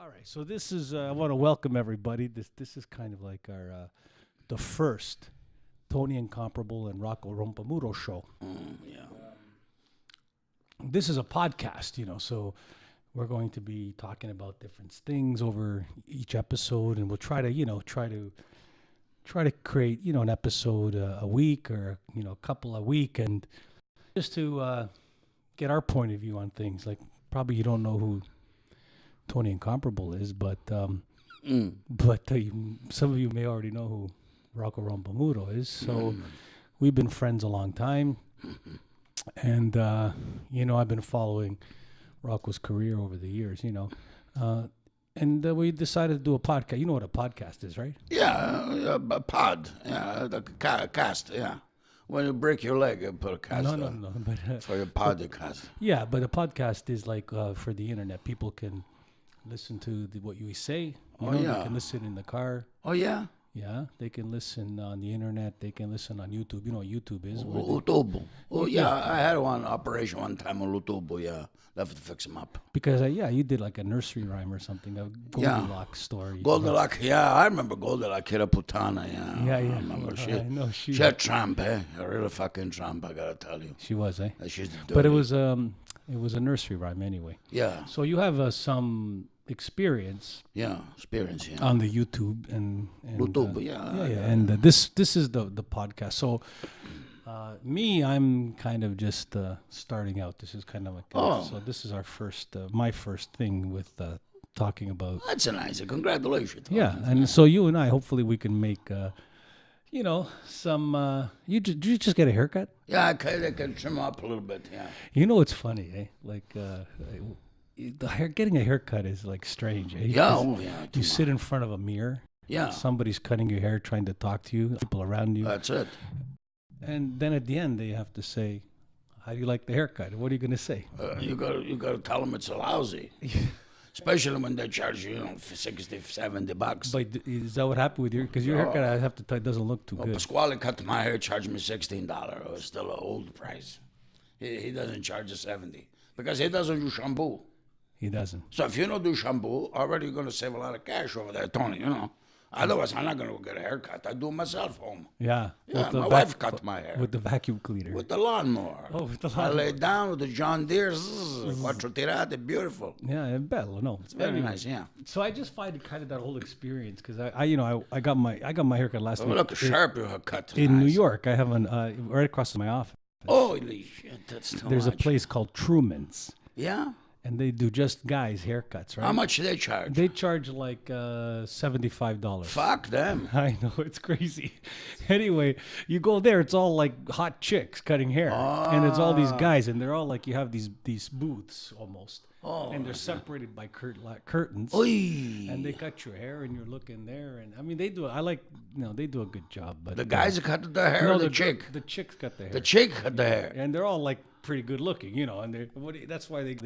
All right, so this is I want to welcome everybody. This is kind of like our the first Tony Incomparable and Rocco Rompamuro show. Yeah. This is a podcast, so we're going to be talking about different things over each episode, and we'll try to create an episode a week or a couple a week, and just to get our point of view on things. Like probably you don't know who Tony Incomparable is, but some of you may already know who Rocco Rompamuro is. So we've been friends a long time, and I've been following Rocco's career over the years. And we decided to do a podcast. You know what a podcast is, right? Yeah, a pod. Yeah, the cast. Yeah. When you break your leg, you put a cast No. But for your podcast. yeah, but a podcast is like for the internet. People can listen to what you say. They can listen in the car. Oh, yeah? Yeah, they can listen on the internet. They can listen on YouTube. You know what YouTube is? Lutubo. Oh, yeah, I had one operation one time on Lutubo, yeah. Left to fix him up. Because, you did like a nursery rhyme or something, a Goldilocks story. Goldilocks, yeah, I remember Goldilocks, Kira Putana, yeah. Yeah. I remember. I know She had tramp, eh? A real fucking tramp, I gotta tell you. She was, eh? She's But it was a nursery rhyme anyway. Yeah. So you have some experience. Yeah, experience, yeah. On the YouTube and YouTube, yeah. And this is the podcast. So I'm kind of just starting out. This is kind of like so this is our first my first thing with talking about. That's nice. Congratulations. Yeah, and so you and I, hopefully we can make some. Did you just get a haircut? Yeah, I can trim up a little bit. Yeah. It's funny, eh? Like getting a haircut is like strange. Eh? Yeah, You sit in front of a mirror. Yeah. Somebody's cutting your hair, trying to talk to you. People around you. That's it. And then at the end, they have to say, "How do you like the haircut?" What are you going to say? You got to tell them it's lousy. Especially when they charge you, for $60, $70. But is that what happened with your? Because your haircut, I have to tell you, doesn't look too good. Pasquale cut my hair, charged me $16. It was still an old price. He doesn't charge us $70 because he doesn't do shampoo. He doesn't. So if you don't do shampoo, already you're going to save a lot of cash over there, Tony. Otherwise, I'm not going to go get a haircut. I do it myself home. Yeah. My wife cut my hair. With the vacuum cleaner. With the lawnmower. Oh, with the lawnmower. I lay down with the John Deere. Quattro tirate, beautiful. Yeah, and bello. No, it's very nice. Yeah. So I just find it kind of that whole experience because I got my haircut last week. Look sharp you have cut. In New York, I have right across from my office. Holy shit, that's too There's much. a place called Truman's. Yeah. And they do just guys' haircuts, right? How much do they charge? They charge like $75. Fuck them. I know, it's crazy. Anyway, you go there, it's all like hot chicks cutting hair. And it's all these guys, and they're all like, you have these booths almost. And they're separated by curtains. Oy. And they cut your hair, and you're looking there. And I mean, they do a good job. But the guys cut the hair, or the chick? The chicks cut the hair. The chick cut the hair. And they're all like pretty good looking, and that's why they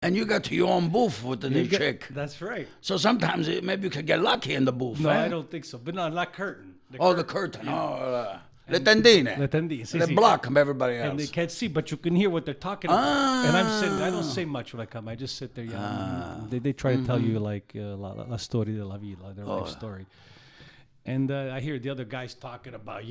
and you got your own booth with the chick. That's right. So sometimes maybe you could get lucky in the booth. No, I don't think so. But no, not curtain. The curtain. Le tendine. They block them, everybody else. And they can't see, but you can hear what they're talking about. And I'm sitting. I don't say much when I come. I just sit there. They try to tell you like la story de la vida, their life story. And I hear the other guys talking about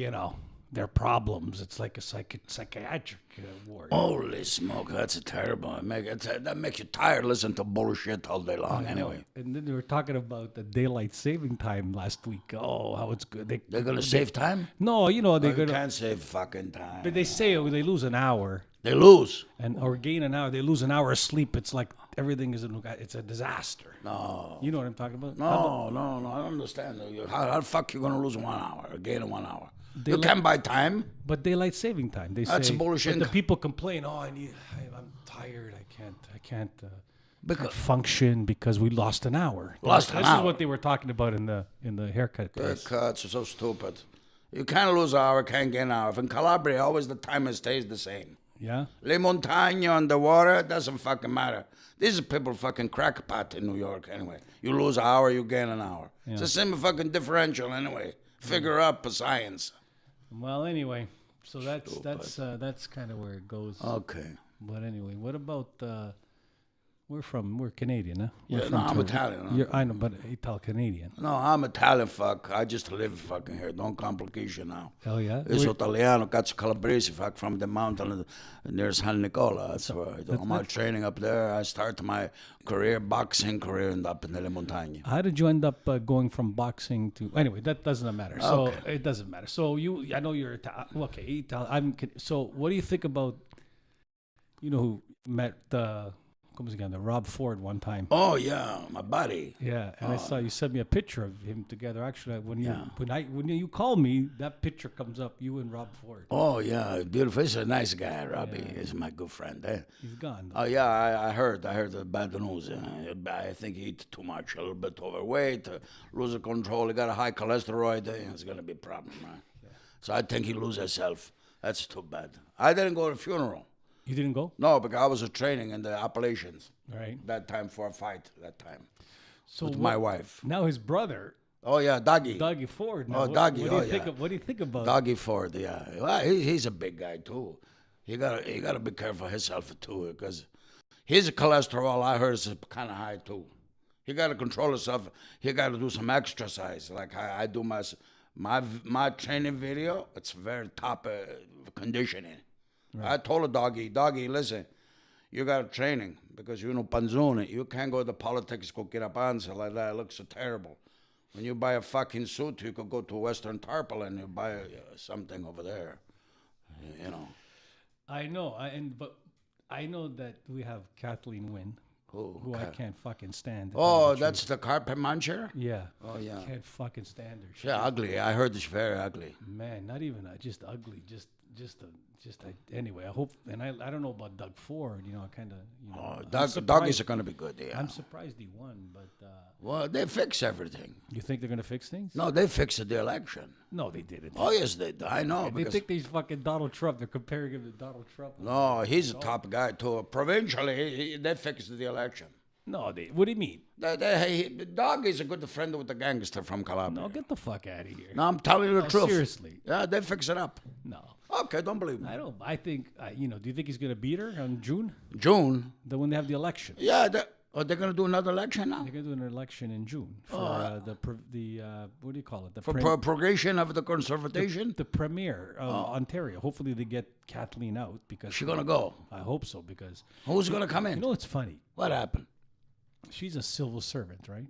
their problems. It's like a psychiatric ward. Holy smoke, that's terrible. That makes you tired listening to bullshit all day long anyway. And then they were talking about the daylight saving time last week. Oh, how it's good. They're going to save time? No, they're going to... can't save fucking time. But they say they lose an hour. They lose? Or gain an hour. They lose an hour of sleep. It's like everything it's a disaster. No. You know what I'm talking about? No, I don't understand. How the fuck you going to lose 1 hour or gain 1 hour? You can buy time. But daylight saving time. That's bullshit. But the people complain, I'm tired. I can't function because we lost an hour. This is what they were talking about in the haircut place. Haircuts are so stupid. You can't lose an hour, can't gain an hour. In Calabria, always the time stays the same. Yeah? Le Montagne on the water, doesn't fucking matter. These are people fucking crackpot in New York anyway. You lose an hour, you gain an hour. Yeah. It's the same fucking differential anyway. Figure up a science. Well, anyway, so that's kind of where it goes. Okay. But anyway, what about We're Canadian, huh? We're Yeah, from no, I'm Toronto. Italian. I know, but Ital-Canadian. No, I'm Italian, fuck. I just live fucking here. Don't complication now. Hell yeah. Sono Italiano, cazzo calabrese, fuck, from the mountain near San Nicola. That's where I do. I'm out training up there. I start my boxing career up in the montagne. How did you end up going from boxing to? Anyway, that doesn't matter. So it doesn't matter. So I know you're Italian. Okay, Italian. So what do you think about? You know who met the Rob Ford one time? Oh yeah, my buddy. Yeah, and I saw you sent me a picture of him together. Actually, when you call me, that picture comes up. You and Rob Ford. Oh yeah, beautiful. He's a nice guy, Robbie. He's my good friend. He's gone. Oh yeah, I heard the bad news. I think he ate too much, a little bit overweight, losing control. He got a high cholesterol. It's gonna be a problem, man. Yeah. So I think he lose himself. That's too bad. I didn't go to the funeral. You didn't go? No, because I was training in the Appalachians. Right. That time for a fight. That time. So with my wife. Now his brother. Oh yeah, Dougie. Dougie Ford. Now, Oh, Dougie. What do you think about? Dougie Ford. Yeah. Well, he's a big guy too. He gotta be careful of himself too, because his cholesterol I heard is kind of high too. He gotta control himself. He gotta do some exercise. Like I do my training video. It's very top conditioning. Right. I told a doggy, listen, you got training because you know panzone. You can't go to politics, go get a panza like that. It looks so terrible. When you buy a fucking suit, you could go to Western Tarpaulin and you buy something over there. You know. I know, but I know that we have Kathleen Wynne, who I can't fucking stand. Oh, that's the carpet muncher? Yeah. Oh yeah. I can't fucking stand her. She's ugly. I heard she's very ugly. Man, not even just ugly. Anyway, I hope, and I don't know about Doug Ford. You know, I kind of. Doggies are gonna be good. Yeah. I'm surprised he won, but. Well, they fix everything. You think they're gonna fix things? No, they fixed the election. No, they didn't. Oh yes, they did. I know. They think he's fucking Donald Trump. They're comparing him to Donald Trump. No, he's a top guy too. Provincially, they fixed the election. No, what do you mean? Dog is a good friend with the gangster from Calabria. No, get the fuck out of here. No, I'm telling you the truth. Seriously. Yeah, they fix it up. No. Okay, don't believe me. I don't. I think, do you think he's going to beat her on June? June? When they have the election. Yeah, they're going to do another election now? They're going to do an election in June for what do you call it? Progression of the conservation? The premier of Ontario. Hopefully they get Kathleen out because... She's going to go? I hope so because... Who's going to come in? You know what's funny? What happened? She's a civil servant, right?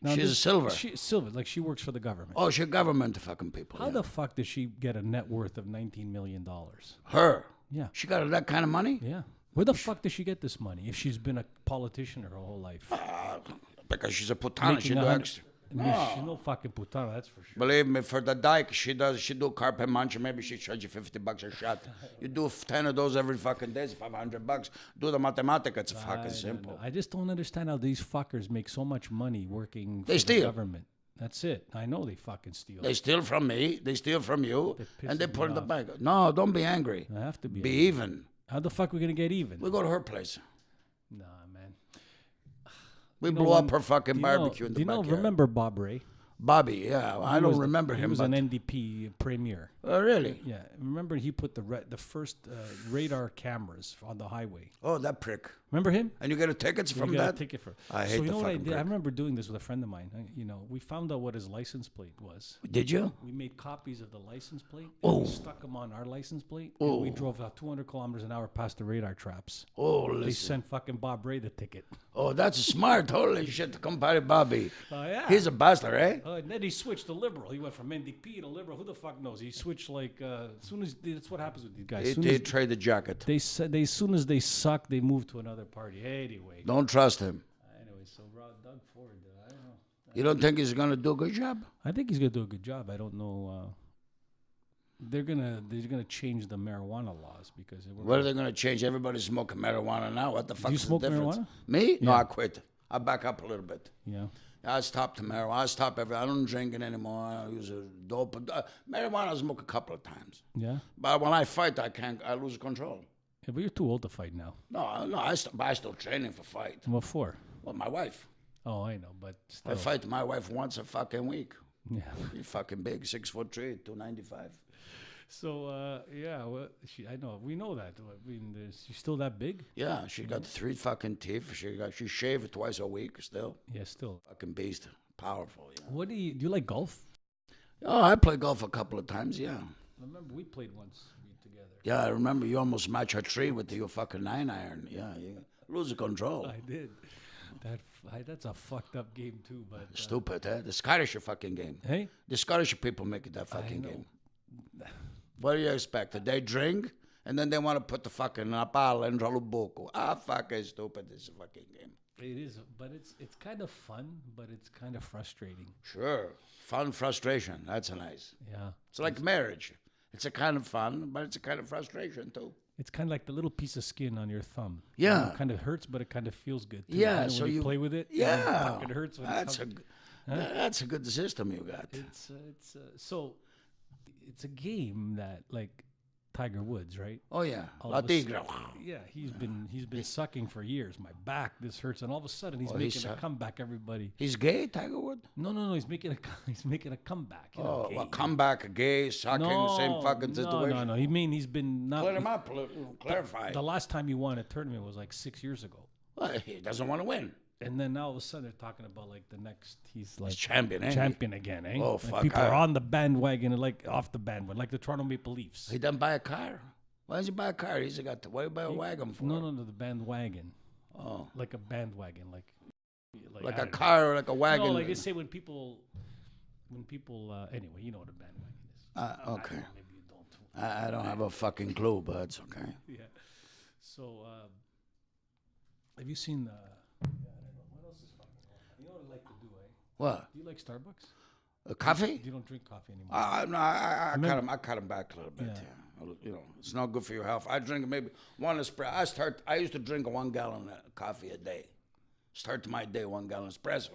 Now, she's a silver. Silver, like she works for the government. Oh, she's government fucking people. How the fuck does she get a net worth of $19 million? Her? Yeah. She got that kind of money? Yeah. Where the fuck does she get this money if she's been a politician her whole life? Because she's a putana. She do extra. She's no fucking putana, that's for sure. Believe me, for the dyke, she do carpet muncher. Maybe she charge you $50 a shot. You do 10 of those every fucking day, it's $500. Do the mathematics, it's fucking simple. I just don't understand how these fuckers make so much money working for the government. That's it. I know they fucking steal. They steal from me, they steal from you, and they put it in the bank. No, don't be angry. I have to be angry. Even. How the fuck are we going to get even? We go to her place. Nah, man. We blew up her fucking barbecue in the backyard. Remember Bob Ray? Bobby, yeah. I don't remember him. He was an NDP premier. Oh, really? Yeah. Remember he put the first radar cameras on the highway. Oh, that prick. Remember him? And you get a tickets from that? You got a ticket for. I hate the fucking prick. So you know what I did? I remember doing this with a friend of mine. We found out what his license plate was. Did you? We made copies of the license plate. Oh. We stuck them on our license plate. Oh. And we drove about 200 kilometers an hour past the radar traps. Oh, listen. They sent fucking Bob Ray the ticket. Oh, that's smart. Holy shit, compare Bobby. Oh, yeah. He's a bastard, eh? And then he switched to liberal. He went from NDP to liberal. Who the fuck knows? He switched like as soon as that's what happens with these guys. They trade the jacket. They said as soon as they suck, they move to another party. Anyway. Don't trust him. Anyway, so Doug Ford, I don't know. You don't think he's gonna do a good job? I think he's gonna do a good job. I don't know. They're gonna change the marijuana laws because what are they gonna change? Everybody's smoking marijuana now. What the fuck is the difference? Marijuana? Me? Yeah. No, I quit. I back up a little bit. Yeah. I stopped the marijuana. I stopped I don't drink it anymore. I use a dope. Marijuana I smoke a couple of times. Yeah. But when I fight, I lose control. Yeah, but you're too old to fight now. No, I still training for fight. What for? Well, my wife. Oh, I know, but still. I fight my wife once a fucking week. Yeah. She's fucking big, 6'3", 295. So yeah, well, I know we know that. I mean, she's still that big? Yeah, she got 3 fucking teeth. She shaved twice a week still. Yeah, still. Fucking beast. Powerful, yeah. What do you like golf? Oh, I played golf a couple of times, yeah. I remember we played once together. Yeah, I remember you almost matched a tree with your fucking 9-iron. Yeah, you lose control. I did. That's a fucked up game too, but Stupid, eh? The Scottish fucking game. hey, The Scottish people make it that fucking know. game. What do you expect? They drink and then they want to put the fucking napal and rolubuco. Fucking stupid. This is a fucking game. it is, but it's kind of fun, but it's kind of frustrating. Sure. Fun, frustration. That's nice. Yeah, It's like marriage. It's a kind of fun, but it's a kind of frustration too. it's kind of like the little piece of skin on your thumb. Yeah. It kind of hurts, but it kind of feels good. Too. Yeah, When so you you- play with it. Yeah. It hurts. When That's it that's a good system you got. so it's a game that like Tiger Woods, right? Oh yeah. All La of a Tigre. sudden- Yeah, he's been sucking for years. My back, this hurts, and all of a sudden he's Oh, making a he's, comeback. Everybody, He's gay, Tiger Woods? no, he's making a he's making a comeback. You know, Oh, gay. well, comeback, gay, sucking, same fucking situation. No. You mean he's been not Clear him up, clarify. the last time he won a tournament was like 6 years ago, Well, he doesn't want to win. and then now all of a sudden they're talking about like the next he's like He's champion, eh? champion again, eh? Oh, Like, fuck, people are I- on the bandwagon and like off the bandwagon, like the Toronto Maple Leafs. He doesn't buy a car. Why does he buy a car? He's got to. Why you buy a wagon for? No, the bandwagon, Oh, like a bandwagon, like like I a don't know. car or like a wagon? No, like they say when people, anyway, you know what a bandwagon is. Okay. Maybe you don't. I don't have a fucking clue, but it's okay. Yeah. So, have you seen the? Yeah, I don't know. What else is fucking going on? You know what I like to do, eh? What? Do you like Starbucks? Coffee? You don't drink coffee anymore. No, I remember- cut him back a little bit. Yeah. Yeah. You know, it's not good for your health. I drink maybe one espresso. I used to drink 1 gallon of coffee a day. Start my day 1 gallon espresso.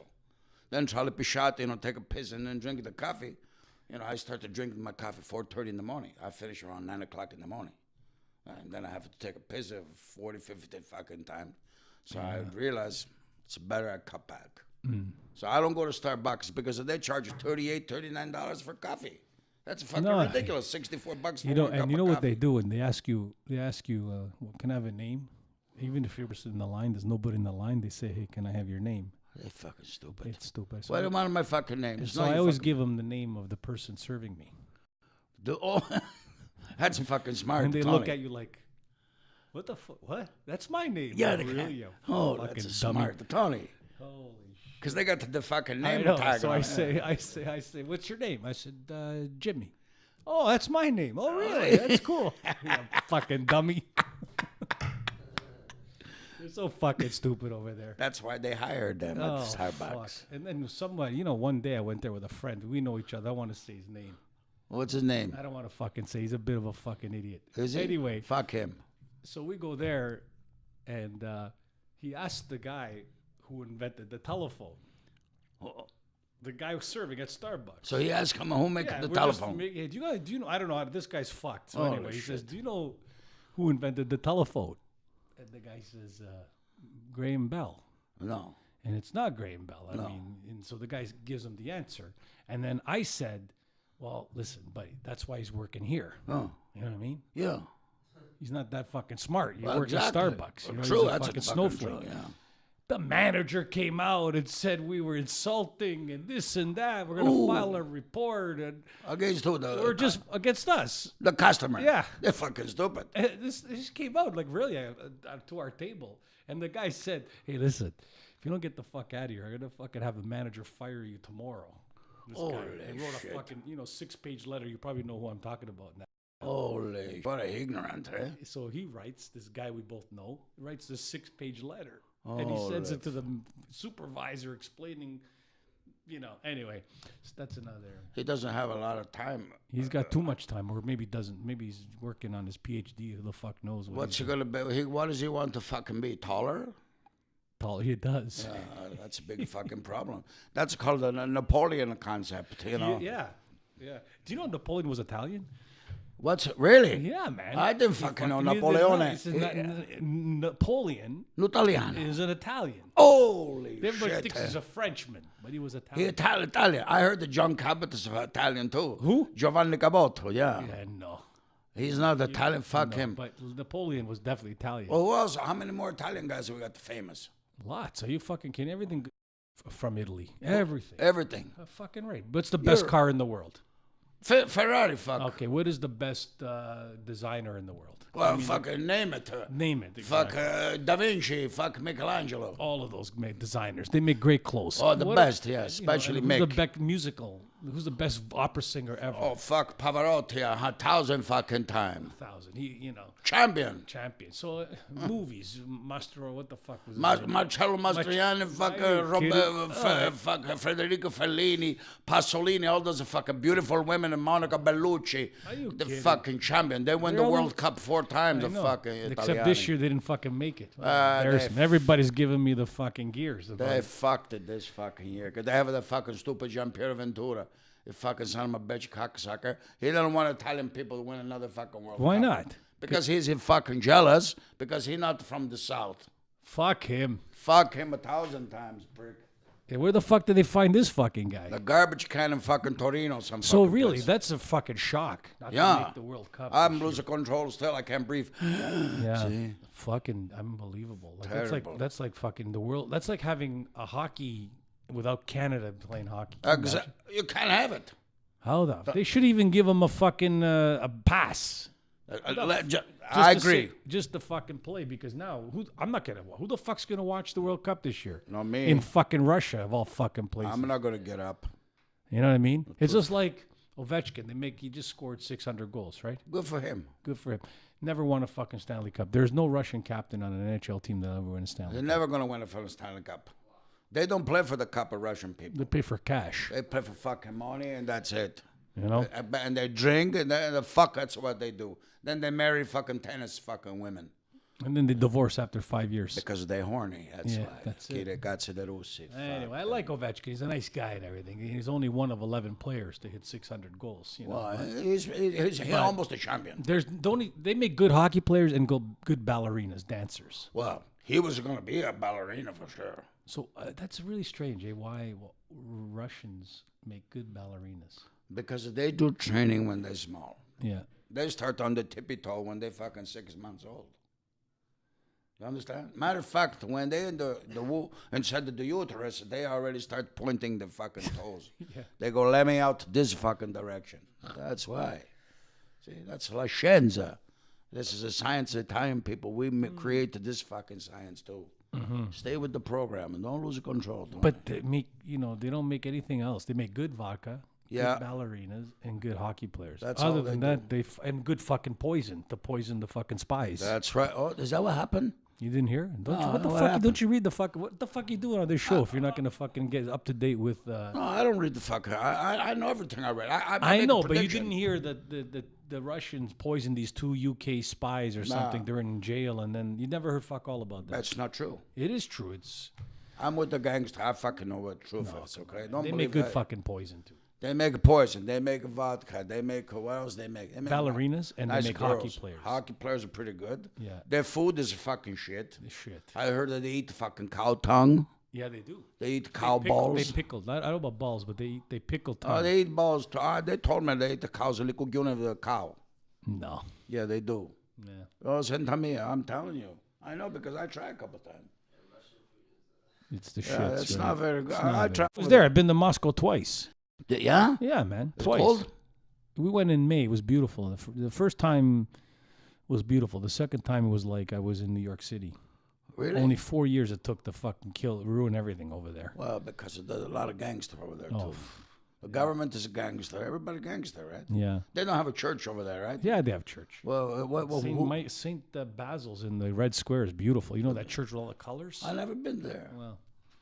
Then try to be shot, take a piss and then drink the coffee. I started drinking my coffee 4:30 in the morning. I finish around 9 o'clock in the morning. And then I have to take a piss of 40, 50 fucking times. So I realized it's better I cut back. So I don't go to Starbucks because they charge you $38, $39 for coffee. That's fucking No, ridiculous. $64 for You know, one cup and you of know what coffee. they do, and they ask you, well, can I have a name? Even if you're in the line, there's nobody in the line. They say, hey, can I have your name? They're fucking stupid. It's stupid. So, Why do you want my fucking name? It's so not I your always fucking- give them the name of the person serving me, That's fucking smart. and they Tony. look at you like, what the fuck? What? That's my name. Yeah, Oh, they really? You Oh, fucking that's a dummy. smart. Tony. Holy shit. Because they got the fucking I name know. tag So on I it. say, what's your name? I said, Jimmy. Oh, that's my name. Oh, really? That's cool. You fucking dummy. They're so fucking stupid over there. That's why they hired them at Starbucks. Fuck. And then somebody, one day I went there with a friend. We know each other. I want to say his name. What's his name? I don't want to fucking say. He's a bit of a fucking idiot. Is he? Anyway, Fuck him. so we go there, and he asked the guy who invented the telephone. The guy was serving at Starbucks. So he asked him who make the we're telephone. Just do you know? I don't know. This guy's fucked. So Holy anyway, he says, shit. "Do you know who invented the telephone?" And the guy says, "Graham Bell." No. And it's not Graham Bell. I No. mean, and so the guy gives him the answer. And then I said, "Well, listen, buddy, that's why he's working here." Oh. You know what I mean? Yeah. He's not that fucking smart. He Well, works exactly. at Starbucks. Well, You know, true. he's a That's fucking a snowflake. True, yeah. The manager came out and said we were insulting and this and that. We're going to file a report, and Against who? we're just against us. the customer. Yeah. They're fucking stupid. And this came out like really to our table, and the guy said, "Hey, listen, if you don't get the fuck out of here, I'm gonna fucking have the manager fire you tomorrow." This guy Holy he wrote shit. a fucking 6-page letter. You probably know who I'm talking about now. Holy. What a ignorant, eh? So he writes, this guy we both know, writes this 6-page letter, and he sends it to the supervisor explaining. Anyway, so that's another. He doesn't have a lot of time. He's got too much time, or maybe doesn't. Maybe he's working on his PhD. Who the fuck knows what What's he's he gonna be? What does he want to fucking be? Taller? tall. He does. That's a big fucking problem. That's called a Napoleon concept, Yeah. Do you know Napoleon was Italian? What's really? Yeah, man. I didn't fucking know Napoleone. Napoleon Italiano. is an Italian. Holy Everybody shit. thinks he's a Frenchman, but he was He Italian. Italian. I heard that John Cabot is Italian too. Who? Giovanni Caboto, yeah. Yeah, no. He's not Italian. Fuck No, him. But Napoleon was definitely Italian. Well, who else? How many more Italian guys have we got famous? Lots. Are you fucking kidding? Everything from Italy. Everything. Everything. Fucking right. What's the best car in the world? Ferrari, fuck. Okay, what is the best designer in the world? Well, fucking name it. Name it. Fuck exactly. Da Vinci. Fuck Michelangelo. All of those designers. They make great clothes. Oh, the What- best, yeah. you know, Especially and who's the Mick. musical? Who's the best opera singer ever? Oh, fuck Pavarotti 1,000 fucking times. 1,000. He, Champion. champion. So movies, Mastro. What the fuck was Marcello Mastroianni, fuck, Are you kidding? fuck Federico Fellini, Pasolini, all those fucking beautiful women, and Monica Bellucci, Are you the kidding? fucking champion. They won They're the all World in- Cup 4 times. I The know. fucking Except Italiani. this year they didn't fucking make it. they Everybody's giving me the fucking gears. about They it. fucked it this fucking year. Because they have the fucking stupid Giampiero Ventura. The fucking son of a bitch cocksucker. He doesn't want Italian people to win another fucking World Why Cup. not? Because he's fucking jealous. Because he's not from the South. Fuck him. Fuck him 1,000 times, prick. Okay, where the fuck did they find this fucking guy? The garbage can in fucking Torino. So fucking really, place. that's a fucking shock. Not to Yeah. make the World Cup. I'm this losing control still. I can't breathe. year. Yeah. See? Fucking unbelievable. Like, Terrible. that's like fucking the world. That's like having a hockey without Canada playing hockey. Can you imagine? You can't have it. How the? They should even give him a fucking a pass. I to agree. just to fucking play because now I'm not gonna. Who the fuck's gonna watch the World Cup this year? Not me. In fucking Russia of all fucking places. I'm not going to get up. You know what I mean? It's just like Ovechkin. He just scored 600 goals, right? Good for him. Good for him. Never won a fucking Stanley Cup. There's no Russian captain on an NHL team that ever win a Stanley They're Cup. never going to win a fucking Stanley Cup. They don't play for the cup of Russian people. They pay for cash. They play for fucking money and that's it. You know? And they drink and the fuck, that's what they do. Then they marry fucking tennis fucking women. And then they divorce after 5 years. Because they're horny. That's Yeah, why. that's it. Cazzo de Russi. Anyway, I like Ovechkin. He's a nice guy and everything. He's only one of 11 players to hit 600 goals. You know? Well, he's almost a champion. They make good hockey players and good ballerinas, dancers. Well, he was going to be a ballerina for sure. So that's really strange, eh? Why Russians make good ballerinas? Because they do training when they're small. Yeah. They start on the tippy toe when they're fucking 6 months old. You understand? Matter of fact, when they in the inside of the uterus, they already start pointing the fucking toes. Yeah. They go, let me out this fucking direction. That's why. See, that's La Scienza. This is a science Italian people. We created this fucking science too. Stay with the program and don't lose control. But they make, they don't make anything else. They make good vodka, Yeah. good ballerinas, and good hockey players. That's Other all than they that, and good fucking poison to poison the fucking spies. That's right. Oh, is that what happened? You didn't hear? Don't you, No, what the what fuck? happened? Don't you read the fuck? What the fuck you doing on this show if you're not gonna fucking get up to date with? No, I don't read the fuck. I know everything I read. I I make a know, but you prediction. didn't hear that the Russians poisoned these 2 UK spies or something. They're in jail, and then you never heard fuck all about that. That's not true. It is true. It's I'm with the gangster. I fucking know what truth is. Okay, don't they believe make good that. fucking poison too. They make poison. They make vodka. They make what else? They make Ballerinas and nice they make girls. hockey players. Hockey players are pretty good. Yeah. Their food is fucking shit. Shit. I heard that they eat fucking cow tongue. Yeah, they do. They eat cow They balls. pickle. I don't know about balls, but they pickle Oh, tongue. they eat balls too. They told me they eat the cows. The liquid of the cow. No. Yeah, they do. Yeah. Oh, Santa I'm telling you. I know because I tried a couple times. It's the Yeah, shit. it's not very good. not I very- tried. I was there. I've been to Moscow twice. Yeah? Yeah, man. It's Twice. cold? We went in May. It was beautiful. The first time was beautiful. The second time it was like I was in New York City. Really? Only 4 years it took to fucking ruin everything over there. Well, because there's a lot of gangster over there, Oh, too. The government is a gangster. Everybody gangster, right? yeah. They don't have a church over there, right? Yeah, they have church. Well, Saint Basil's in the Red Square is beautiful. You know that church with all the colors? I never been there. Well,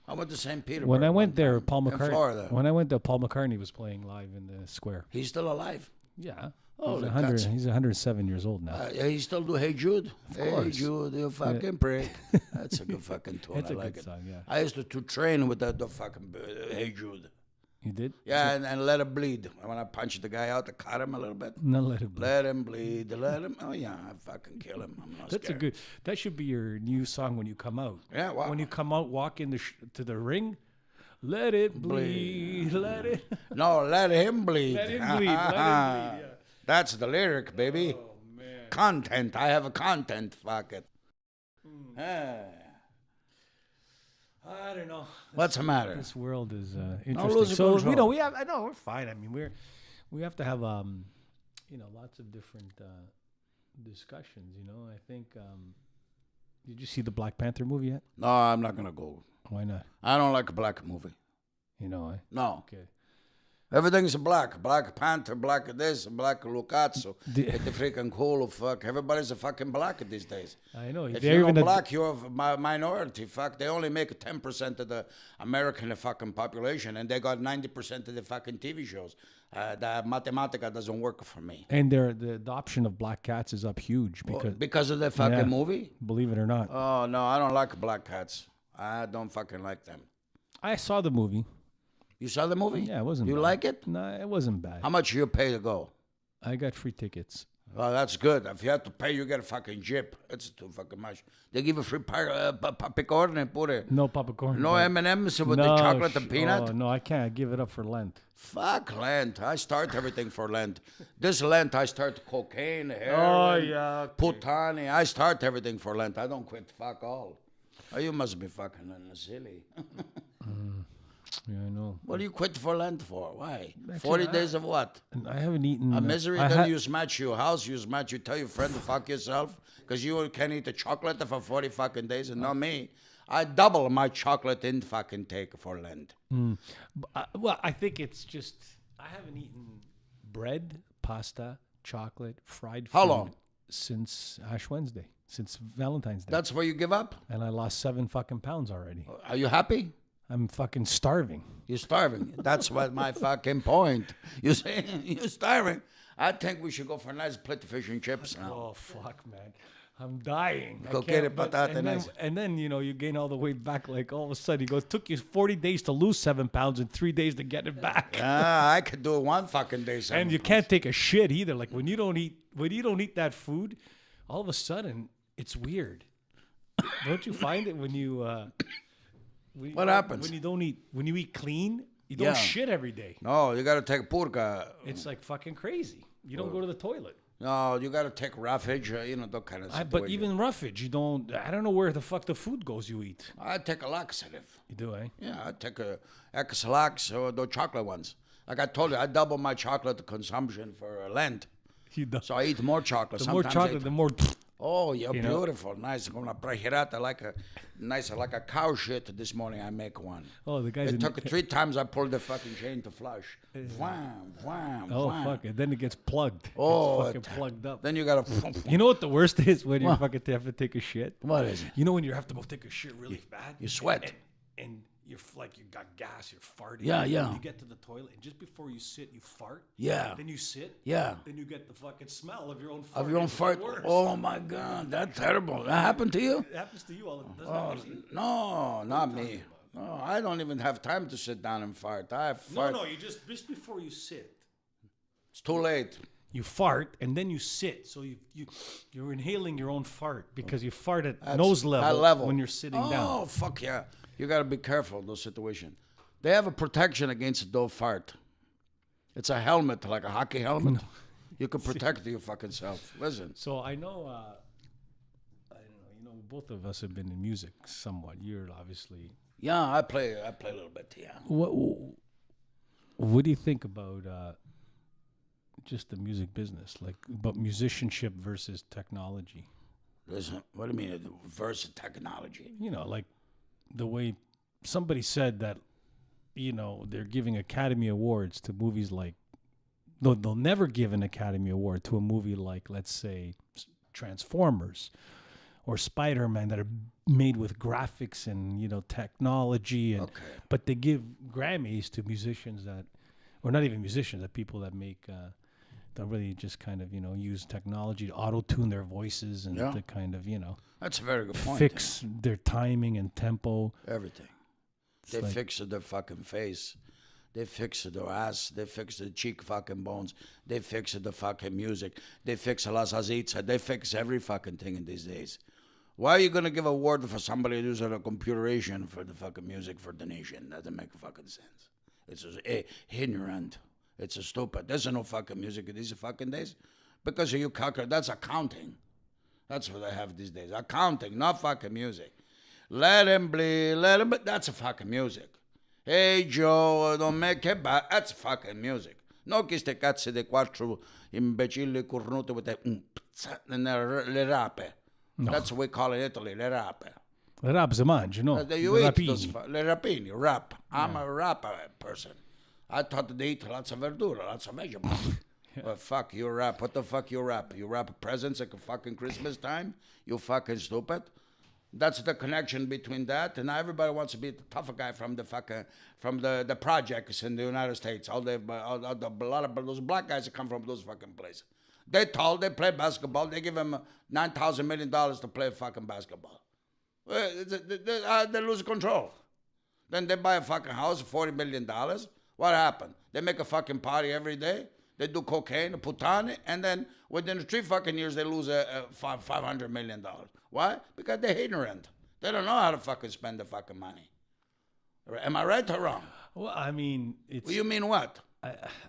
I went to St. Petersburg. when I went one there, time Paul in McCartney. Florida. When I went there, Paul McCartney was playing live in the square. He's still alive. Yeah. Oh, he's the 100. guts. He's 107 years old now. Yeah, he still do Hey Jude. Hey course. Jude, you fucking prick. That's a good fucking tune. It's I a like good it. song, yeah. I used to train with the fucking Hey Jude. You did? Yeah, and let it bleed. When I punched the guy out, I cut him a little bit. No, let it bleed. Let him bleed. Let him. Oh yeah, I fucking kill him. I'm not That's scared. a good. That should be your new song when you come out. Yeah, wow. When you come out, walk in to the ring. Let it bleed. Let it. No, let him bleed. Let him bleed. Let him bleed. Yeah. That's the lyric, baby. Oh man. Content. I have a content. Fuck it. I don't know. What's the matter? This world is lose interesting. your So control. we have. I know we're fine. I mean, we have to have lots of different discussions. I think. Did you see the Black Panther movie yet? No, I'm not gonna go. Why not? I don't like a black movie. No. Okay. Everything's black. Black Panther, black this, black Lucazzo. It's the freaking cool fuck. Everybody's a fucking black these days. I know. If you're not black, you're a minority. Fuck, they only make 10% of the American fucking population, and they got 90% of the fucking TV shows. The Mathematica doesn't work for me. And the adoption of black cats is up huge Because of the fucking movie? Believe it or not. Oh, no, I don't like black cats. I don't fucking like them. I saw the movie. You saw the movie? Yeah, it wasn't You bad. like it? No, it wasn't bad. How much you pay to go? I got free tickets. Oh, that's good. If you have to pay, you get a fucking jip. It's too fucking much. They give you free popcorn and put it. No popcorn. No but- M&M's with the chocolate and peanut. Oh, no, I can't. I give it up for Lent. Fuck Lent. I start everything for Lent. This Lent, I start cocaine, heroin, putani. I start everything for Lent. I don't quit. Fuck all. Oh, you must be fucking silly. Yeah, I know. What do you quit for Lent for? Why? 40 days of what? And I haven't eaten. A misery? Then you smash your house, you tell your friend to fuck yourself because you can't eat the chocolate for 40 fucking days and not me. I double my chocolate in fucking take for Lent. Well, I think it's just I haven't eaten bread, pasta, chocolate, fried food. How long? Since Ash Wednesday, since Valentine's Day. That's where you give up? And I lost 7 fucking pounds already. Are you happy? I'm fucking starving. You're starving. That's what my fucking point. You say you're starving. I think we should go for a nice plate of fish and chips now. Oh fuck, man. I'm dying. Go get it, and then you gain all the weight back. Like all of a sudden, he goes, took you 40 days to lose 7 pounds and 3 days to get it back. I could do it one fucking day. And you can't take a shit either. Like when you don't eat that food, all of a sudden it's weird. Don't you find it when you? What happens? When you eat clean, you don't shit every day. No, you got to take purga. It's like fucking crazy. You don't go to the toilet. No, you got to take roughage, that kind of situation. But even roughage, you don't. I don't know where the fuck the food goes you eat. I take a laxative. You do, eh? Yeah, I take a X-Lax or the chocolate ones. Like I told you, I double my chocolate consumption for Lent. You do. So I eat more chocolate. The more chocolate, the more. Oh, you're beautiful. Nice. I'm gonna prehirata like a cow shit this morning. I make one. Oh, the guys. It took 3 times I pulled the fucking chain to flush. Wham, wham, Oh, wham. fuck it. Then it gets plugged. Oh, It's fucking plugged up. Then you gotta. You know what the worst is when you fucking have to take a shit? What is it? You know when you have to go take a shit really bad? You sweat. And you're like you got gas, you're farting. Yeah, yeah. You get to the toilet, and just before you sit, you fart. Yeah. Then you sit. Yeah. Then you get the fucking smell of your own fart. Of your own It's the fart. worst. Oh my God, that's terrible. That happened to you? It happens to you all the time. Oh, no, not me. No, I don't even have time to sit down and fart. I fart. No, you just before you sit. It's too late. You fart and then you sit, so you're inhaling your own fart because you fart at nose level, when you're sitting down. Oh fuck yeah! You gotta be careful in those situations. They have a protection against a dove fart. It's a helmet, like a hockey helmet. You can protect your fucking self. Listen. So I know, both of us have been in music somewhat. You're obviously. Yeah, I play a little bit. Yeah. What do you think about just the music business, like about musicianship versus technology? Listen, what do you mean versus technology? Like the way somebody said that, they're giving Academy Awards to movies like, they'll never give an Academy Award to a movie like, let's say, Transformers or Spider-Man that are made with graphics and, technology. And But they give Grammys to musicians that, or not even musicians, that people that make, that really just kind of, use technology to auto-tune their voices and to kind of, That's a very good point. fix their timing and tempo. Everything. They fix their fucking face. They fix their ass. They fix the cheek fucking bones. They fix the fucking music. They fix la salsita. They fix every fucking thing in these days. Why are you going to give a award for somebody who's on a computeration for the fucking music for the nation? Doesn't make fucking sense. It's ignorant. It's a stupid. There's no fucking music in these fucking days. Because you calculate, that's accounting. That's what they have these days. Accounting, not fucking music. Let him bleed, let him, but that's a fucking music. Hey Joe, don't make it bad. That's fucking music. No che ste cazzo di quattro imbecilli cornuti with the and le rape. No. That's what we call it in Italy, le rape. Le rap se mangi, no? You eat those, le rapini, rap. I'm a rap person. I thought they eat lots of verdura, lots of vegetables. Well, fuck, you rap. What the fuck you rap? You rap presents at fucking Christmas time? You fucking stupid. That's the connection between that, and now everybody wants to be the tougher guy from the fucking the projects in the United States. A lot of those black guys that come from those fucking places. They play basketball. They give them $9,000 million to play fucking basketball. They lose control. Then they buy a fucking house for $40 million. What happened? They make a fucking party every day. They do cocaine, putani, and then within 3 fucking years, they lose $500 million. Why? Because they're ignorant. They don't know how to fucking spend the fucking money. Am I right or wrong? Well, I mean, it's... Well, you mean what?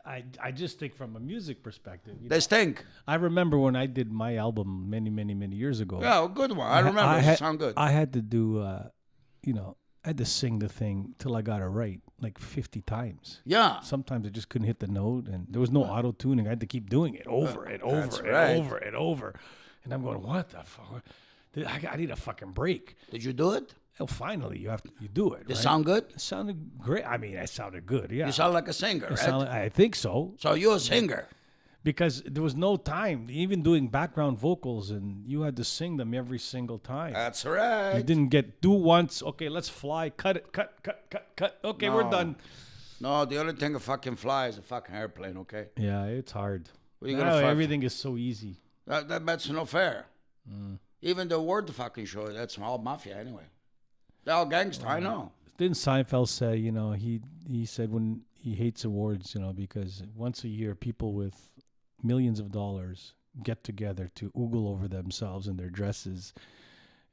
I just think from a music perspective. They stink. I remember when I did my album many, many, many years ago. Yeah, a good one. I remember. It sound good. I had to do, I had to sing the thing till I got it right, like 50 times. Yeah. Sometimes I just couldn't hit the note, and there was no auto-tuning. I had to keep doing it over and over and over and over. And I'm going, what the fuck? I need a fucking break. Did you do it? Oh, finally, you do it. It sound good? It sounded great. I mean, I sounded good, yeah. You sound like a singer, right? I think so. So you're a singer? Because there was no time, even doing background vocals, and you had to sing them every single time. That's right. You didn't do once, okay, let's fly, cut it, cut. Okay, we're done. No, the only thing that fucking fly is a fucking airplane, okay? Yeah, it's hard. Everything is so easy. That's no fair. Even the award fucking show, that's all mafia anyway. They're all gangster, I know. Didn't Seinfeld say, he said when he hates awards, because once a year people with millions of dollars get together to oogle over themselves in their dresses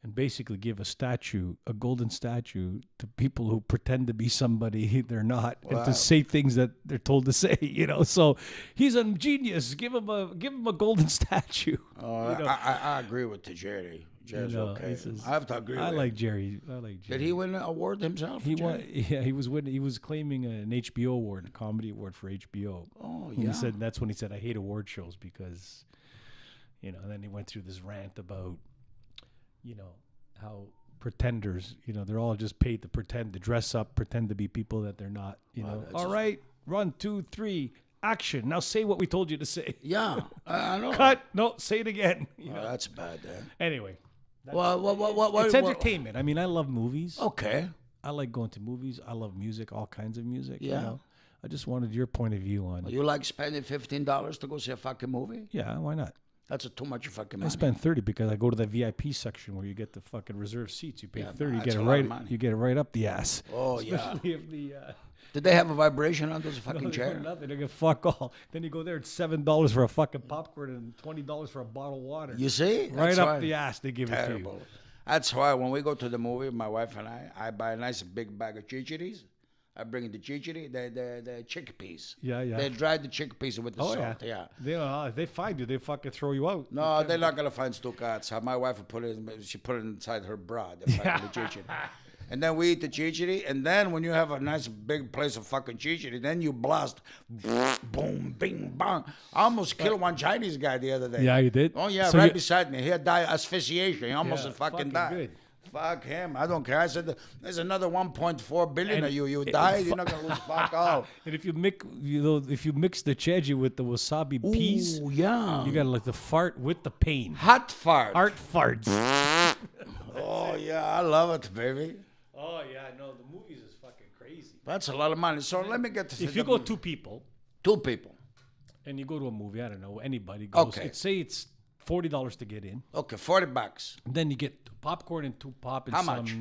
and basically give a golden statue to people who pretend to be somebody they're not, and to say things that they're told to say, So he's a genius. Give him a golden statue. I agree with Jerry. Jerry's okay. I have to agree. I like Jerry. Did he win an award himself? He won. Yeah, he was winning. He was claiming an HBO award, a comedy award for HBO. Oh, yeah. He said that's when he said, "I hate award shows because," and then he went through this rant about, how pretenders, they're all just paid to pretend, to dress up, pretend to be people that they're not. All right, 1, 2, 3. Action. Now say what we told you to say. Yeah, I know. Cut. No, say it again. That's bad, then. Anyway. It's entertainment. I mean, I love movies. Okay. I like going to movies. I love music, all kinds of music. Yeah. I just wanted your point of view on it. You like spending $15 to go see a fucking movie? Yeah, why not? That's too much fucking money. I spend $30 because I go to the VIP section where you get the fucking reserved seats. You pay $30, you get it right up the ass. Oh, especially if the did they have a vibration on those fucking no, chairs? Nothing. They get fuck all. Then you go there, it's $7 for a fucking popcorn and $20 for a bottle of water. You see? Right up the ass they give it to you. That's why when we go to the movie, my wife and I buy a nice big bag of chichiris. I bring the chichiri, the chickpeas. Yeah. They dry the chickpeas with the salt. Yeah. If they find you, they fucking throw you out. No, they're not gonna find Stucats. My wife will put it inside her bra. The fucking chichiri. And then we eat the chichiri, and then when you have a nice big place of fucking chichiri, then you blast, boom, bing, bang. I almost killed one Chinese guy the other day. Yeah, you did? Oh, yeah, so beside me. He had died asphyxiation. He almost fucking died. Good. Fuck him. I don't care. I said, there's another 1.4 billion of you. You died, you're not going to lose fuck all. And if you mix, the cheji with the wasabi peas, yeah, you got like the fart with the pain. Hot fart. Heart farts. Oh, yeah, I love it, baby. Oh, yeah, no, the movies is fucking crazy. That's a lot of money. So let me get to if you go two people. And you go to a movie, I don't know, anybody goes. Okay. Say it's $40 to get in. Okay, $40. And then you get popcorn and 2 pop and How some much?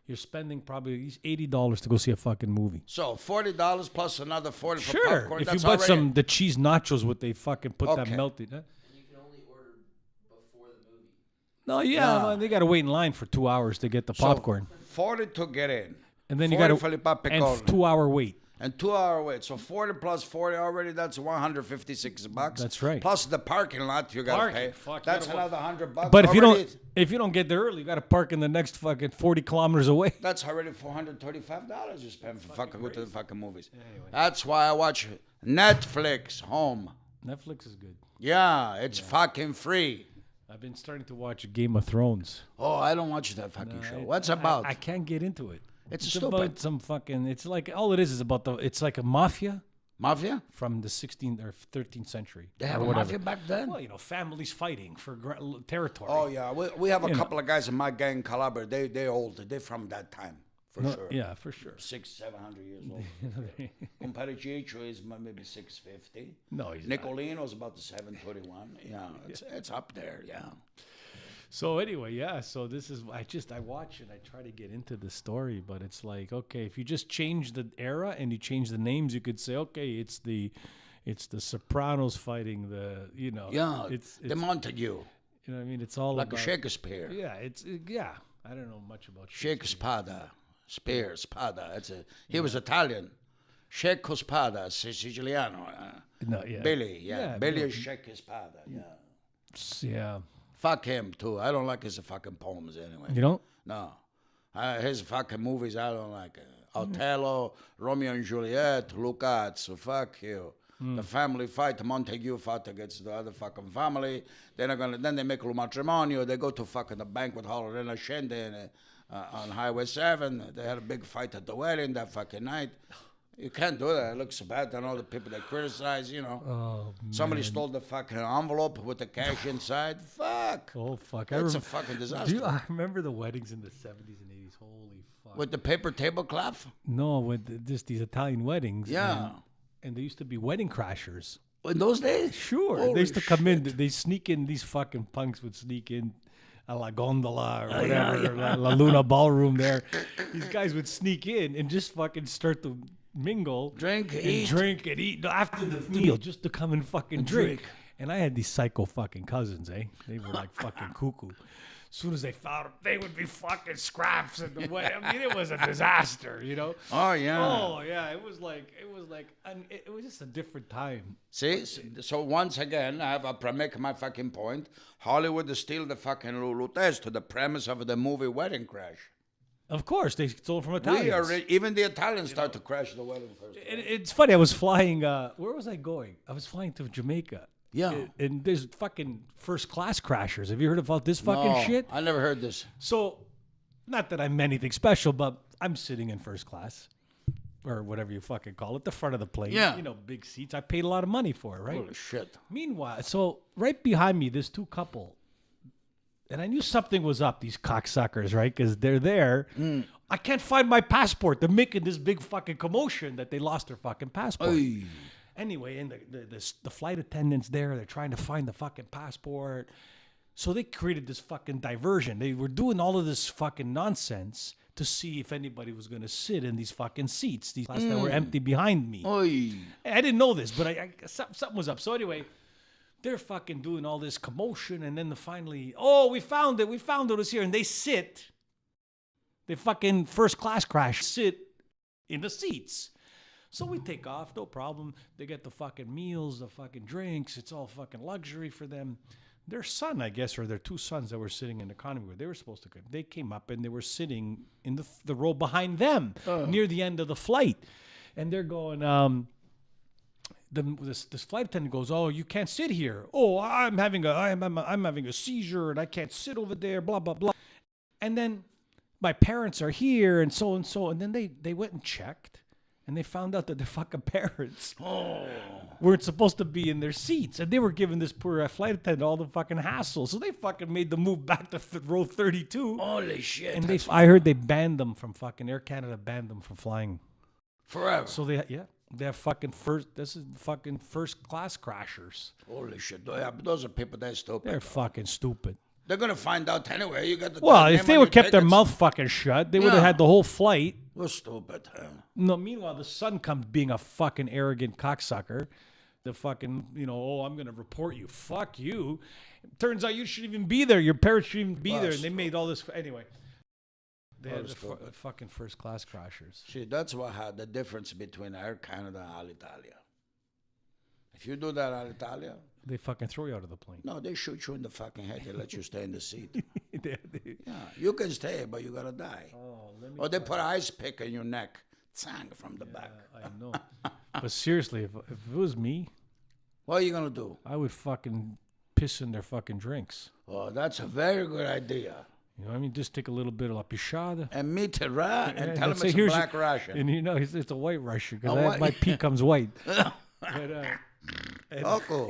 you're spending probably $80 to go see a fucking movie. So $40 plus another 40 for Sure. popcorn. If That's you bought already- the cheese nachos with they fucking put that Okay. melted. Huh? And you can only order before the movie. No, yeah, No. well, they got to wait in line for 2 hours to get the popcorn. 40 to get in. And then you 40 got for to the popcorn. and 2 hour wait. And 2 hour wait. So 40 plus 40 already, that's $156. That's right. Plus the parking lot you got to Parking, pay. fuck, you That's gotta another $100. But if already. you don't get there early, you got to park in the next fucking 40 kilometers away. That's already $435 you spend for fucking go to the fucking movies. That's why I watch Netflix home. Netflix is good. Yeah, it's fucking free. I've been starting to watch Game of Thrones. Oh, I don't watch that fucking show. What's about? I can't get into it. It's about stupid. some fucking. It's like all it is about it's like a mafia Mafia? from the 16th or 13th century. They have or a whatever. mafia back then? Well, families fighting for territory. Oh, yeah. We have a couple of guys in my gang, Calabria. They're old. They're from that time, for sure. Yeah, for sure. 600-700 years old. Comparicicho is maybe 650. No, he's not. Nicolino's about the 731. Yeah, it's up there. Yeah. So anyway, yeah. So this is I watch it. I try to get into the story, but it's like, okay, if you just change the era and you change the names, you could say, okay, it's the Sopranos fighting the Yeah, it's the Montague, you know what I mean. It's all like about a Shakespeare. yeah. Yeah. I don't know much about Shakespeare, Spada. He was Italian. Shake Spada, Siciliano. No, yeah. Billy, yeah. Billy no. is Shake Spada, yeah. Yeah. Fuck him, too. I don't like his fucking poems anyway. You don't? No. His fucking movies, I don't like. Othello, Romeo and Juliet, Lucazzo, fuck you. The family fight, Montague fight against the other fucking family. Then they make a matrimonio. They go to fucking the banquet hall in Ascende on Highway 7. They had a big fight at the wedding that fucking night. You can't do that. It looks bad on all the people that criticize, Oh, Somebody stole the fucking envelope with the cash inside. Fuck. oh fuck! That's a fucking disaster. I remember the weddings in the 70s and 80s. Holy fuck! With the paper tablecloth? No, just these Italian weddings. Yeah. And they used to be wedding crashers. In those days? Sure. Holy They used to come in. shit. They sneak in. These fucking punks would sneak in a La Gondola or whatever, La Luna Ballroom there. These guys would sneak in and just fucking start to mingle. Drink, and eat. drink and eat after the meal just to come and fucking drink. drink. And I had these psycho fucking cousins, eh? They were like fucking cuckoo. As soon as they found them, they would be fucking scraps in the way. I mean, it was a disaster, Oh, yeah. Oh yeah, it was just a different time. See? So once again, I make my fucking point. Hollywood is still the fucking Lulutes to the premise of the movie Wedding Crash. Of course, they stole from We Italians. are, even the Italians start to crash the wedding first. It's funny. I was flying. Where was I going? I was flying to Jamaica. Yeah. And there's fucking first class crashers. Have you heard about this fucking shit? I never heard this. So, not that I'm anything special, but I'm sitting in first class, or whatever you fucking call it, the front of the plane. Yeah. Big seats. I paid a lot of money for it, right? Holy shit. Meanwhile, so right behind me, there's two couple, and I knew something was up. These cocksuckers, right? Because they're there. I can't find my passport. They're making this big fucking commotion that they lost their fucking passport. Oy. Anyway, and the flight attendants there, they're trying to find the fucking passport. So they created this fucking diversion. They were doing all of this fucking nonsense to see if anybody was going to sit in these fucking seats, these that were empty behind me. Oy. I didn't know this, but something was up. So anyway, they're fucking doing all this commotion, and then finally, we found it. We found it was here, and they sit. They fucking first class crash sit in the seats. So we take off, no problem. They get the fucking meals, the fucking drinks. It's all fucking luxury for them. Their son, I guess, or their two sons that were sitting in economy where they were supposed to come, they came up and they were sitting in the row behind them near the end of the flight. And they're going, this flight attendant goes, "Oh, you can't sit here. Oh, I'm having a seizure and I can't sit over there, blah, blah, blah." And then my parents are here and so. And then they went and checked. And they found out that their fucking parents weren't supposed to be in their seats. And they were giving this poor flight attendant all the fucking hassle. So they fucking made the move back to row 32. Holy shit. And I heard they banned them from fucking, Air Canada banned them from flying. Forever. So they have fucking this is fucking first class crashers. Holy shit. Yeah, but those are people that are stupid. They're fucking stupid. They're gonna find out anyway. You got the Well, name if they on would your kept their tickets. mouth fucking shut, they would have Yeah. had the whole flight. We're stupid. Huh? No, meanwhile, the son comes being a fucking arrogant cocksucker. The fucking, I'm going to report you. Fuck you. Turns out you shouldn't even be there. Your parents shouldn't even be there. And they made all this. Anyway, they had the fucking first class crashers. See, that's what had the difference between Air Canada and Alitalia. If you do that Alitalia, They fucking throw you out of the plane. no, they shoot you in the fucking head. They let you stay in the seat. They- Yeah, you can stay, but you gotta die. Or they put an ice pick in your neck, tsang, from the back. I know. But seriously, if it was me, What are you gonna do? I would fucking piss in their fucking drinks. Oh, that's a very good idea. You know what I mean? Just take a little bit of la pichada. And meet a rat and tell him say, it's a "Here's black Russian. And it's a white Russian A white- because my pee comes white. But, Rocco.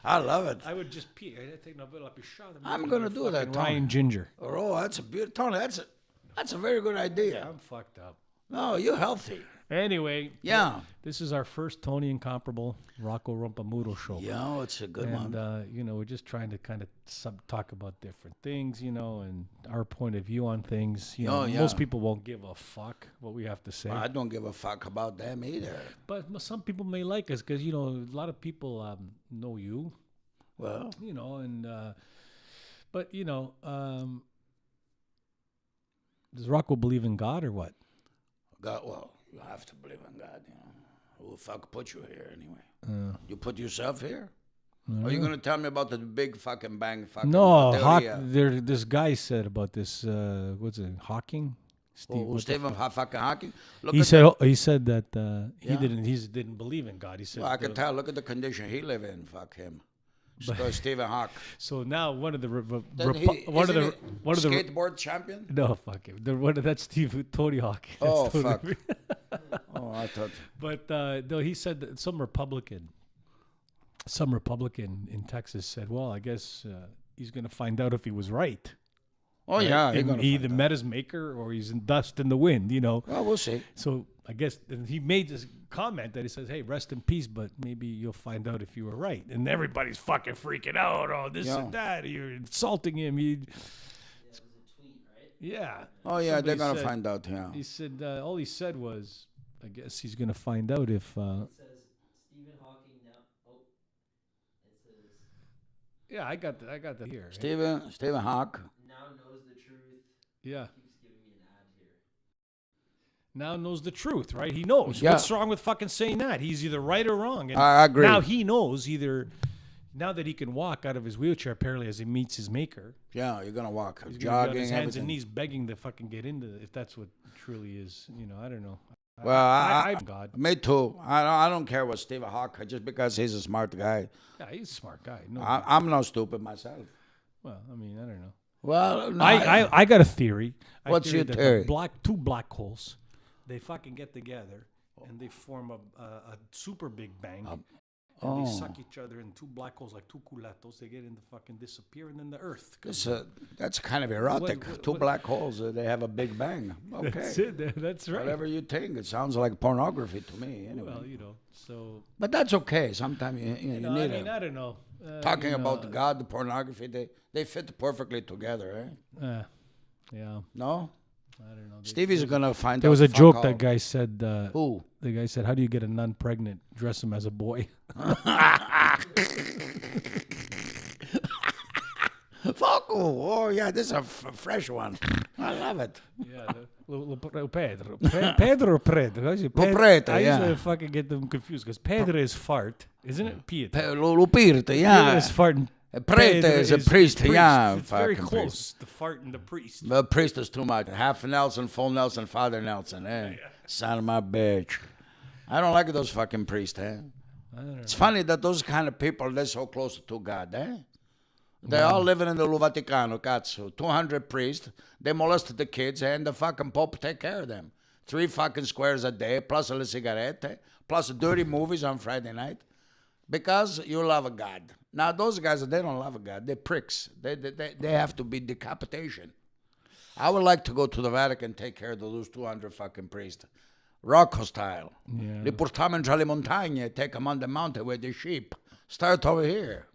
I love it. I would just pee. I'd take a bit of la pichada. I'm gonna do that, Tony. Ryan Ginger. Oh, that's a beautiful, Tony. That's a very good idea. I'm fucked up. No, you're healthy. Anyway, Yeah. this is our first Tony Incomparable Rocco Rompamuro show. Yeah, it's a good And, one. we're just trying to kind of talk about different things, and our point of view on things. Oh, yeah. Most people won't give a fuck what we have to say. I don't give a fuck about them either. But some people may like us because, a lot of people know you, Well, but, does Rocco believe in God or what? God, well, you have to believe in God, Who the fuck put you here anyway? You put yourself here? Are you going to tell me about the big fucking bang fucking No, theory? this guy said about this, what's it, Hawking? Stephen fucking Hawking? Look He at said that he Yeah. didn't believe in God. He said Well, I can tell. Look at the condition he live in. Fuck him. Stephen Hawking. So now one of the Skateboard champion? no, fuck him. That's Tony Hawk. Oh, Tony- fuck. Oh, I thought. But no, he said that some Republican in Texas said, well, I guess he's going to find out if he was right. Oh, yeah. He And he either met his maker or he's in dust in the wind, Well, we'll see. So I guess and he made this comment that he says, hey, rest in peace, but maybe you'll find out if you were right. And everybody's fucking freaking out. Oh, this Yeah. and that. You're insulting him. Yeah, it was a tweet, right? Yeah. Oh, yeah. They're Somebody going to said- find out, yeah. He said, all he said was, I guess he's going to find out if. It says Stephen Hawking now. Oh, it says Yeah, I got that here. Stephen Hawk. now knows the truth. Yeah. Keeps giving me an ad here. Now knows the truth, right? He knows. Yeah. What's wrong with fucking saying that? He's either right or wrong. And I agree. Now he knows either. Now that he can walk out of his wheelchair, apparently, as he meets his maker, Yeah, you're going to walk. he's gonna be on Jogging, his hands everything. and knees, begging to fucking get into it, if that's what truly is. I don't know. Well, I'm God. Me too. I don't care what Stephen Hawk, just because he's a smart guy. Yeah, he's a smart guy. No, I'm not stupid myself. well, I mean, I don't know. Well, no, I got a theory. What's your that the theory? two black holes, they fucking get together and they form a super big bang. And they suck each other in two black holes like two culetos. They get in the fucking disappear, and then the Earth. that's kind of erotic. Two black holes, they have a big bang. Okay. That's it. That's right. Whatever you think. It sounds like pornography to me. Anyway. Well, so. But that's okay. Sometimes you need I mean, I don't know. Talking about the God, the pornography, they fit perfectly together, eh? Yeah, No? I don't know. Stevie's going to find out. There was a fuck joke all. that guy said. Who? The guy said, "How do you get a nun pregnant? Dress him as a boy." Fuck. Oh, yeah, this is a fresh one. I love it. Yeah, Pedro. Pedro. How is it? Preto, I yeah. used to fucking get them confused because Pedro is fart, isn't it? Pietro. Lupirte, Pedro yeah. is fart. And Prete Pedro is a priest, yeah. It's very fucking close. priest. The fart and the priest. The priest is too much. Half Nelson, full Nelson, Father Nelson, eh? Son of my bitch. I don't like those fucking priests, eh? It's funny that those kind of people, they're so close to God, eh? They're all living in the Vaticano, cazzo. 200 priests. They molested the kids, and the fucking Pope take care of them. 3 fucking squares a day, plus a cigarette, plus dirty movies on Friday night. Because you love a God. Now, those guys, they don't love a God. They're pricks. They have to be decapitation. I would like to go to the Vatican and take care of those 200 fucking priests. Rocco style. Yeah. Li portiamo in tra le montagne, take them on the mountain with the sheep. Start over here.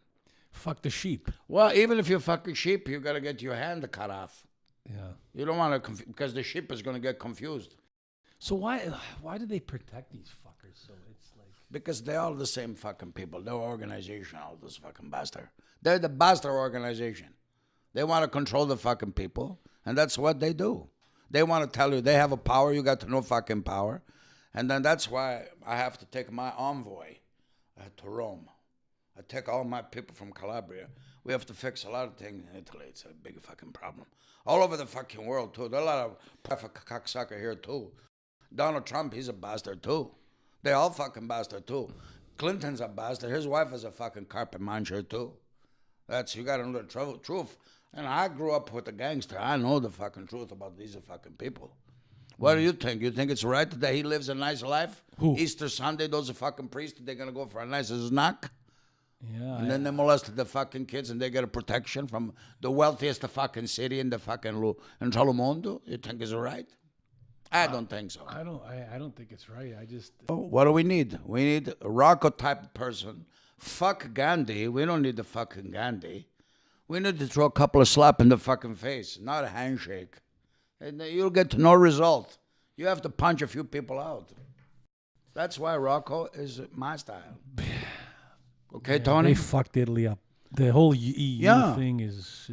Fuck the sheep. Well, even if you're fucking sheep, you got to get your hand cut off. Yeah. You don't want to, because the sheep is going to get confused. So why do they protect these fuckers? So it's like Because they're all the same fucking people. Their organization, all this fucking bastard. They're the bastard organization. They want to control the fucking people, and that's what they do. They want to tell you they have a power, you got no fucking power. And then that's why I have to take my envoy to Rome. I take all my people from Calabria. We have to fix a lot of things in Italy. It's a big fucking problem. All over the fucking world, too. There are a lot of cocksucker here, too. Donald Trump, he's a bastard, too. They all fucking bastard, too. Clinton's a bastard. His wife is a fucking carpet muncher, too. You got to know the truth. And I grew up with a gangster. I know the fucking truth about these fucking people. What do you think? You think it's right that he lives a nice life? Who? Easter Sunday, those are fucking priests, they're going to go for a nice snack? yeah. And then they molested the fucking kids and they get a protection from the wealthiest fucking city in the fucking in Mondo? You think it's right? I don't think so. I don't think it's right. I just What do we need? We need a Rocco type person. Fuck Gandhi. We don't need the fucking Gandhi. We need to throw a couple of slap in the fucking face, not a handshake. And you'll get no result. You have to punch a few people out. That's why Rocco is my style. Okay, Tony? They fucked Italy up. The whole EU Yeah. thing is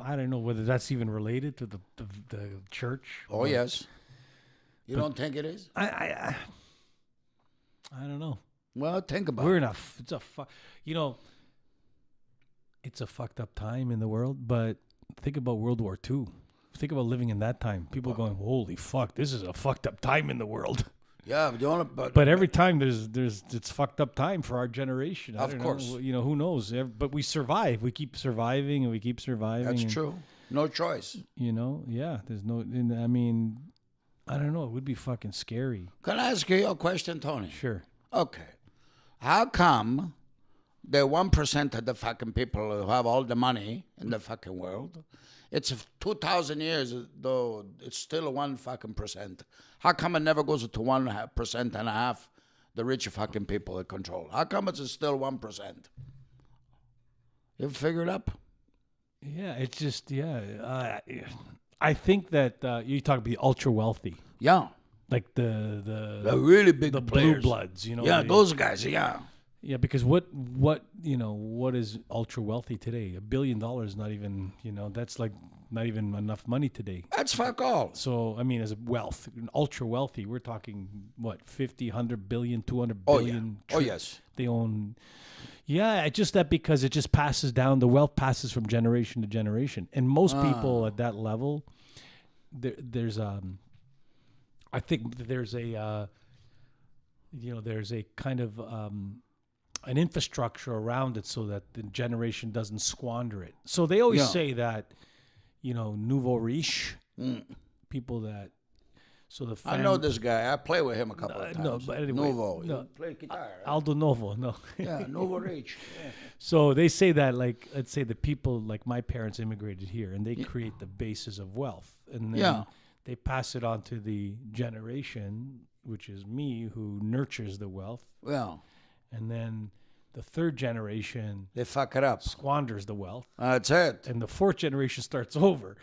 I don't know whether that's even related to the church. Oh, or- yes. You don't think it is? I don't know. Well, think about We're it. in it's a fucked up time in the world, but think about World War II. Think about living in that time. People going, holy fuck, this is a fucked up time in the world. Yeah, But every time it's fucked up time for our generation. I Of don't course. know, who knows? But we survive. We keep surviving and we keep surviving. that's and, true. No choice. There's no. I mean, I don't know. It would be fucking scary. Can I ask you a question, Tony? Sure. Okay. How come the 1% of the fucking people who have all the money in the fucking world, it's 2,000 years, though it's still 1 fucking percent. How come it never goes to 1% and a half, the rich fucking people that control? How come it's still 1%? You figure it up? Yeah, it's just I think that you talk about the ultra wealthy, Yeah. like the really big the players. blue bloods. Yeah, those guys, yeah. Yeah, because what is ultra wealthy today? $1 billion, not even that's like not even enough money today. That's fuck all. So I mean, as wealth, ultra wealthy, we're talking what 50, 100 billion, 200 Oh, billion. yeah. Oh, yes. They own. Yeah, it's just that because it just passes down. The wealth passes from generation to generation, and most people at that level, there's I think there's a there's a kind of an infrastructure around it so that the generation doesn't squander it. So they always Yeah. say that, nouveau riche, people that, so the I know this guy. I play with him a couple of times. no, but anyway, Nouveau. no. He play guitar. right? Aldo Novo, no. Yeah, Nouveau Rich. Yeah. So they say that, like, let's say the people like my parents immigrated here and they create the basis of wealth. And then Yeah. they pass it on to the generation, which is me, who nurtures the wealth. Well, And then the third generation they fuck it up. squanders the wealth. That's it. And the fourth generation starts over.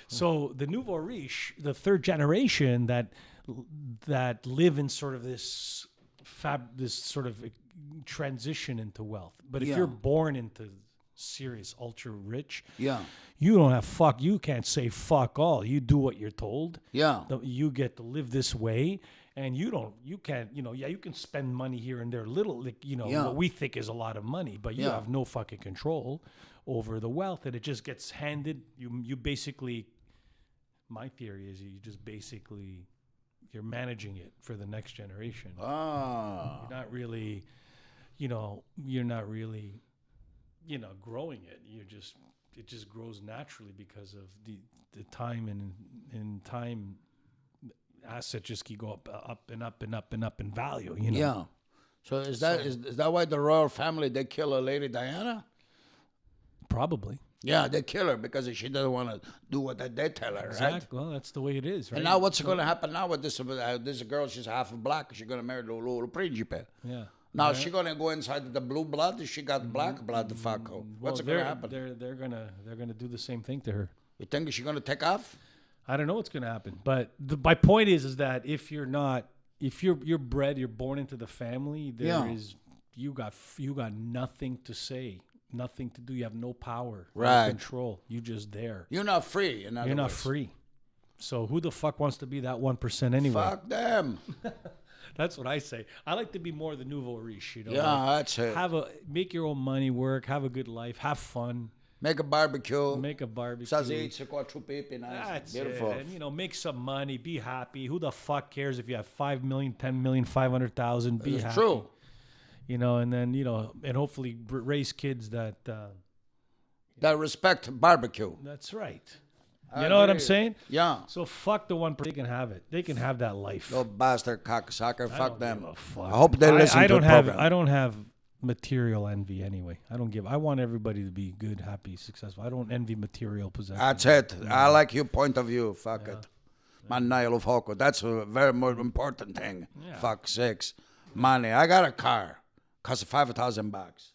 So the nouveau riche, the third generation that live in sort of this sort of transition into wealth. But if Yeah. you're born into serious ultra rich, Yeah. you don't have you can't say fuck all. You do what you're told. Yeah. You get to live this way. And you can't, you can spend money here and there, little, like, Yeah. what we think is a lot of money, but you Yeah. have no fucking control over the wealth, and it just gets handed. You basically, my theory is you're managing it for the next generation. Ah. You're not really, growing it. It just grows naturally because of the time and time. Assets just keep go up and up and up and up in value. Yeah. So is that why the royal family, they kill a Lady Diana? Probably. Yeah, they kill her because she doesn't want to do what they tell her, right? Exactly. Well, that's the way it is, right? And now what's going to happen now with this girl? She's half black. She's going to marry the little principe. Yeah. Now she gonna go inside the blue blood. She got black blood. Fuck. What's gonna happen? They're gonna do the same thing to her. You think she's gonna take off? I don't know what's gonna happen, but my point is that if you're bred, you're born into the family. You got nothing to say, nothing to do. You have no power, no control. You just there. You're not free. You're not free. So who the fuck wants to be that 1% anyway? Fuck them. That's what I say. I like to be more the nouveau riche, you know. Yeah, that's it. Make your own money work, have a good life, have fun. Make a barbecue. That's Beautiful. it. And, make some money, be happy. Who the fuck cares if you have 5 million, 10 million, 500,000? Be happy. True. And then, and hopefully raise kids that respect barbecue. That's right. You know what I'm saying? Yeah. So fuck the 1%. They can have it. They can have that life. No bastard cocksucker. Fuck them. Fuck. I hope they listen to the program. I don't have material envy anyway. I want everybody to be good, happy, successful. I don't envy material possessions. That's it. I like your point of view. Fuck it. Man, of Rocco. That's a very more important thing. Yeah. Fuck sakes. Money. I got a car. Costs $5,000.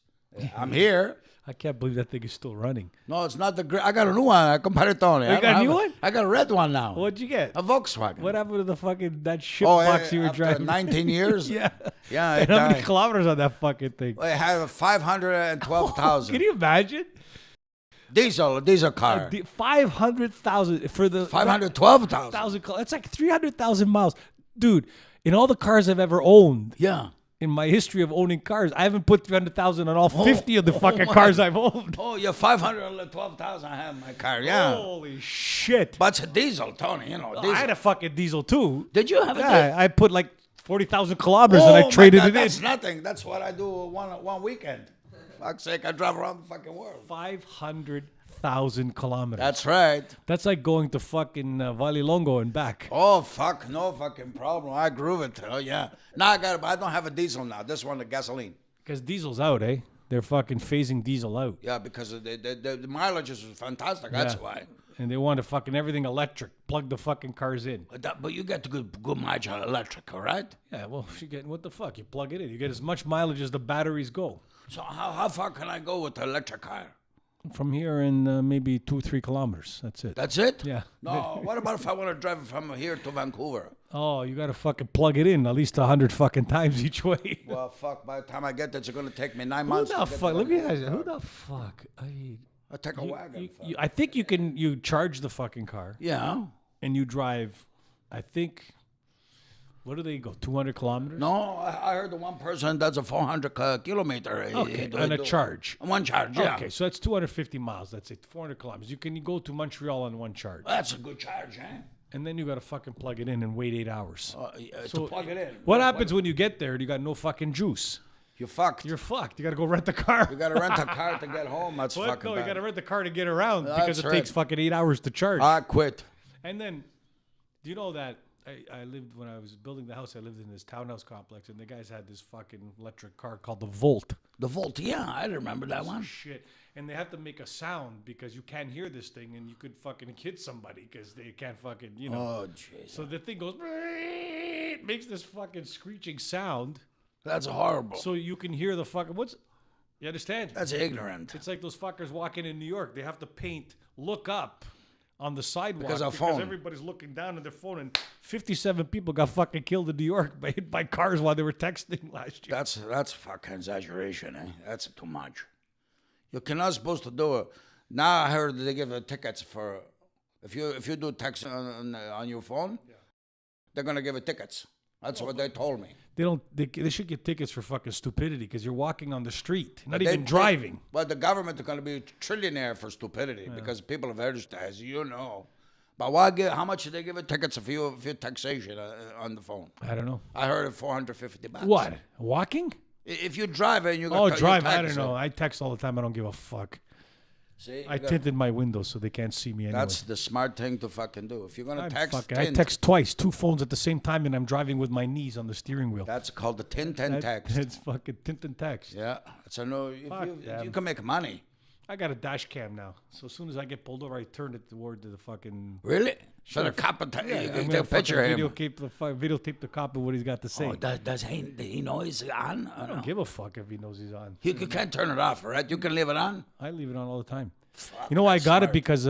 I'm here. I can't believe that thing is still running. No, it's not the great. I got a new one. I Comparitone. You got a new one? I got a red one now. What'd you get? A Volkswagen. What happened to that shit box you were after driving? 19 years? Yeah. Yeah. And how many kilometers on that fucking thing? I have 512,000. Can you imagine? Diesel car. 500,000 for the 512,000. That's like 300,000 miles, dude. In all the cars I've ever owned, in my history of owning cars, I haven't put 300,000 on all 50 of the fucking cars I've owned. Oh, you're 512,000. I have my car. Yeah. Holy shit! But it's a diesel, Tony. Diesel. I had a fucking diesel too. Did you have a diesel? Yeah, I put like 40,000 kilometers and I traded it in. That's nothing. That's what I do one weekend. Fuck's sake, I drive around the fucking world. 500,000 kilometers. That's right. That's like going to fucking Valilongo and back. Oh, fuck. No fucking problem. I groove it. Oh, yeah. Now I don't have a diesel now. This one, the gasoline. Because diesel's out, eh? They're fucking phasing diesel out. Yeah, because the mileage is fantastic. That's why. And they want to fucking everything electric. Plug the fucking cars in. But you get good mileage on electric, all right? Yeah, well, what the fuck? You plug it in. You get as much mileage as the batteries go. So how far can I go with the electric car? From here in maybe 2-3 kilometers. That's it. That's it? Yeah. No, what about if I want to drive from here to Vancouver? Oh, you got to fucking plug it in at least 100 fucking times each way. Well, fuck, by the time I get there, it's going to take me 9 months. Who the fuck? Let me ask you, who the fuck? I'll take a wagon. I think you charge the fucking car. Yeah. And you drive, I think, what do they go, 200 kilometers? No, I heard the one person does a 400 kilometer. Okay, on a charge. One charge, yeah. Okay, so that's 250 miles. That's it, 400 kilometers. You can go to Montreal on one charge. That's a good charge, eh? And then you got to fucking plug it in and wait 8 hours. To plug it in. What happens when you get there and you got no fucking juice? You're fucked. You're fucked. You got to go rent the car. You got to rent a car to get home. That's fucking No, bad. you got to rent the car to get around because it right. takes fucking 8 hours to charge. I quit. And then, do you know that I lived, when I was building the house, I lived in this townhouse complex, and the guys had this fucking electric car called the Volt. The Volt, yeah, I remember that one. Shit. And they have to make a sound because you can't hear this thing, and you could fucking hit somebody because they can't fucking, Oh, jeez. So the thing goes, it makes this fucking screeching sound. That's horrible. So you can hear the fucking, you understand? That's ignorant. It's like those fuckers walking in New York. They have to paint, look up on the sidewalk because everybody's looking down at their phone, and 57 people got fucking killed in New York hit by cars while they were texting last year. That's fucking exaggeration, eh? That's too much. You're not supposed to do it. Now I heard they give tickets for if you do text on your phone, they're gonna give tickets. That's what they told me. They should get tickets for fucking stupidity because you're walking on the street, not even driving. But the government is going to be a trillionaire for stupidity because people have registered, as you know. But how much do they give tickets if you taxation on the phone? I don't know. I heard it $450. What? Walking? If you drive and you got drive. I don't know. I text all the time. I don't give a fuck. See, I tinted my windows so they can't see me anyway. That's the smart thing to fucking do. If you're gonna text, I text twice, 2 phones at the same time, and I'm driving with my knees on the steering wheel. That's called the tint and text. It's fucking tint and text. Yeah, it's a no. You can make money. I got a dash cam now. So as soon as I get pulled over, I turn it toward the fucking. Really? So Sure. the cop, you I'm can gonna take a picture of him. videotape the cop and what he's got to say. Oh, does he know he's on? I don't give a fuck if he knows he's on. You can't turn it off, right? You can leave it on. I leave it on all the time. Fuck, You know why I that's got it? smart. Because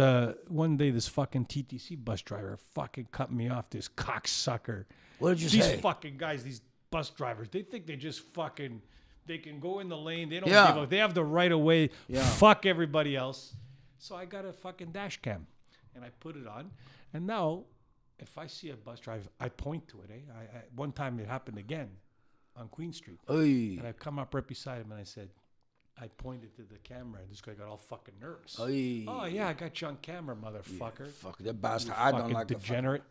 one day this fucking TTC bus driver fucking cut me off. This cocksucker. What did you These say? fucking guys, these bus drivers, they think they just fucking, they can go in the lane. They don't Yeah. give a, they have the right of way. Yeah. Fuck everybody else. So I got a fucking dash cam and I put it on. And now if I see a bus driver, I point to it. One time it happened again on Queen Street. Oy. And I come up right beside him and I said, I pointed to the camera and this guy got all fucking nervous. Oy. Oh yeah, I got you on camera, motherfucker. Fuck the bastard. You I don't fucking like degenerate.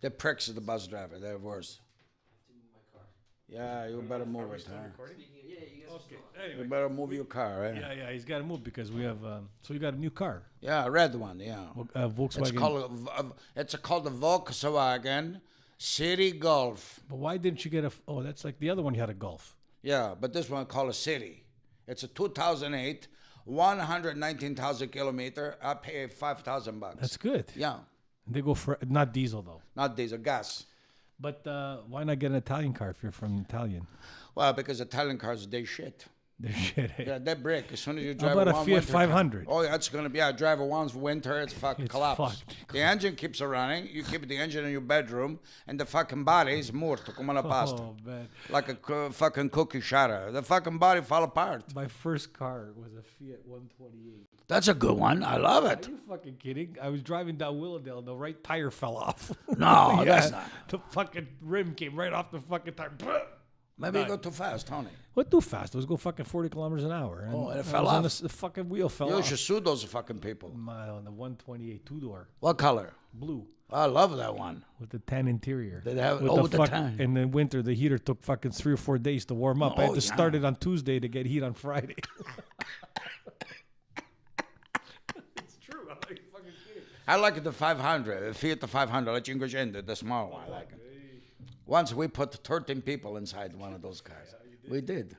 the pricks of the bus driver. They're worse. To move my car. Yeah, you better move it, huh? Speaking of, yeah, you guys Okay. are still on. You better move your car, right? Yeah, he's got to move because we have. So you got a new car, Yeah, red one, yeah. Volkswagen. It's called the Volkswagen City Golf. But why didn't you get a? Oh, that's like the other one. You had a Golf. Yeah, but this one called a City. It's a 2008, 119,000 kilometer. I pay $5,000. That's good. Yeah, They go for not diesel though. not diesel, gas. But why not get an Italian car if you're from Italian? Well, because Italian cars, they shit. They're shit. Eh? Yeah, they break as soon as you How drive about a one Fiat winter 500? Oh, yeah, it's gonna be. I drive it once winter, it's fucking It's collapse. fucked. The engine keeps running. You keep the engine in your bedroom, and the fucking body is morto come una pasta, Oh man, like a fucking cookie shatter. The fucking body fall apart. my first car was a Fiat 128. That's a good one. I love Are it. you fucking kidding? I was driving down Willowdale and the right tire fell off. No, that's not. The fucking rim came right off the fucking tire. Maybe you go too fast, Tony. What too fast? It was go fucking 40 kilometers an hour. Oh, and it I fell was on off? the fucking wheel fell You off. should sue those fucking people. On the 128 two-door, What color? blue, I love that one. with the tan interior. Did they have- with with the tan. In the winter, the heater took fucking 3 or 4 days to warm up. I Oh, had to yeah. start it on Tuesday to get heat on Friday. It's true. I'm like fucking kidding. I like the 500, the Fiat 500, la 500, the small one. I like it. Once we put 13 people inside one of those cars. We did.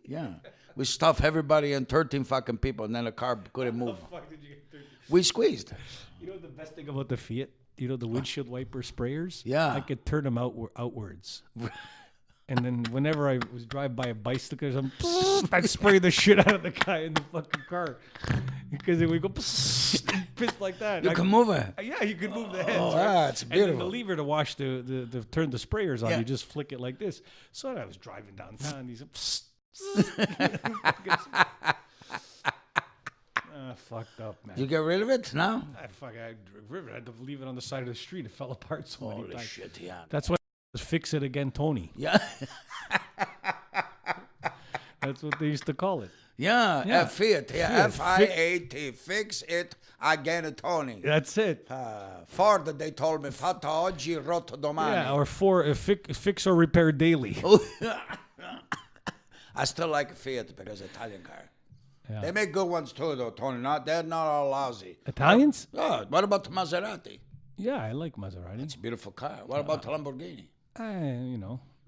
Yeah. We stuffed everybody in 13 fucking people, and then the car couldn't move. Fuck, did you get 30? We squeezed. You know the best thing about the Fiat? You know the windshield wiper sprayers? Yeah. I could turn them outwards. And then whenever I was driving by a bicycle or something, I'd spray the shit out of the guy in the fucking car. Because then we go piss like that. You can move it. Yeah, you can move the heads. Oh, right? that's And then the beautiful. lever to wash the turn the sprayers on, Yeah. you just flick it like this. So I was driving downtown. These fucked up, man. You get rid of it now? I had to leave it on the side of the street. It fell apart so many Holy times. shit, yeah. That's why fix it again, Tony. Yeah. That's what they used to call it. Yeah, Yeah. Fiat. Yeah, Fiat. Fiat. Fix it again, Tony. That's it. Ford, they told me, fatta oggi, rotto domani. Yeah, or fix or repair daily. I still like Fiat because Italian car. Yeah. They make good ones too, though, Tony. They're not all lousy. Italians? Oh, what about the Maserati? Yeah, I like Maserati. It's a beautiful car. What about the Lamborghini?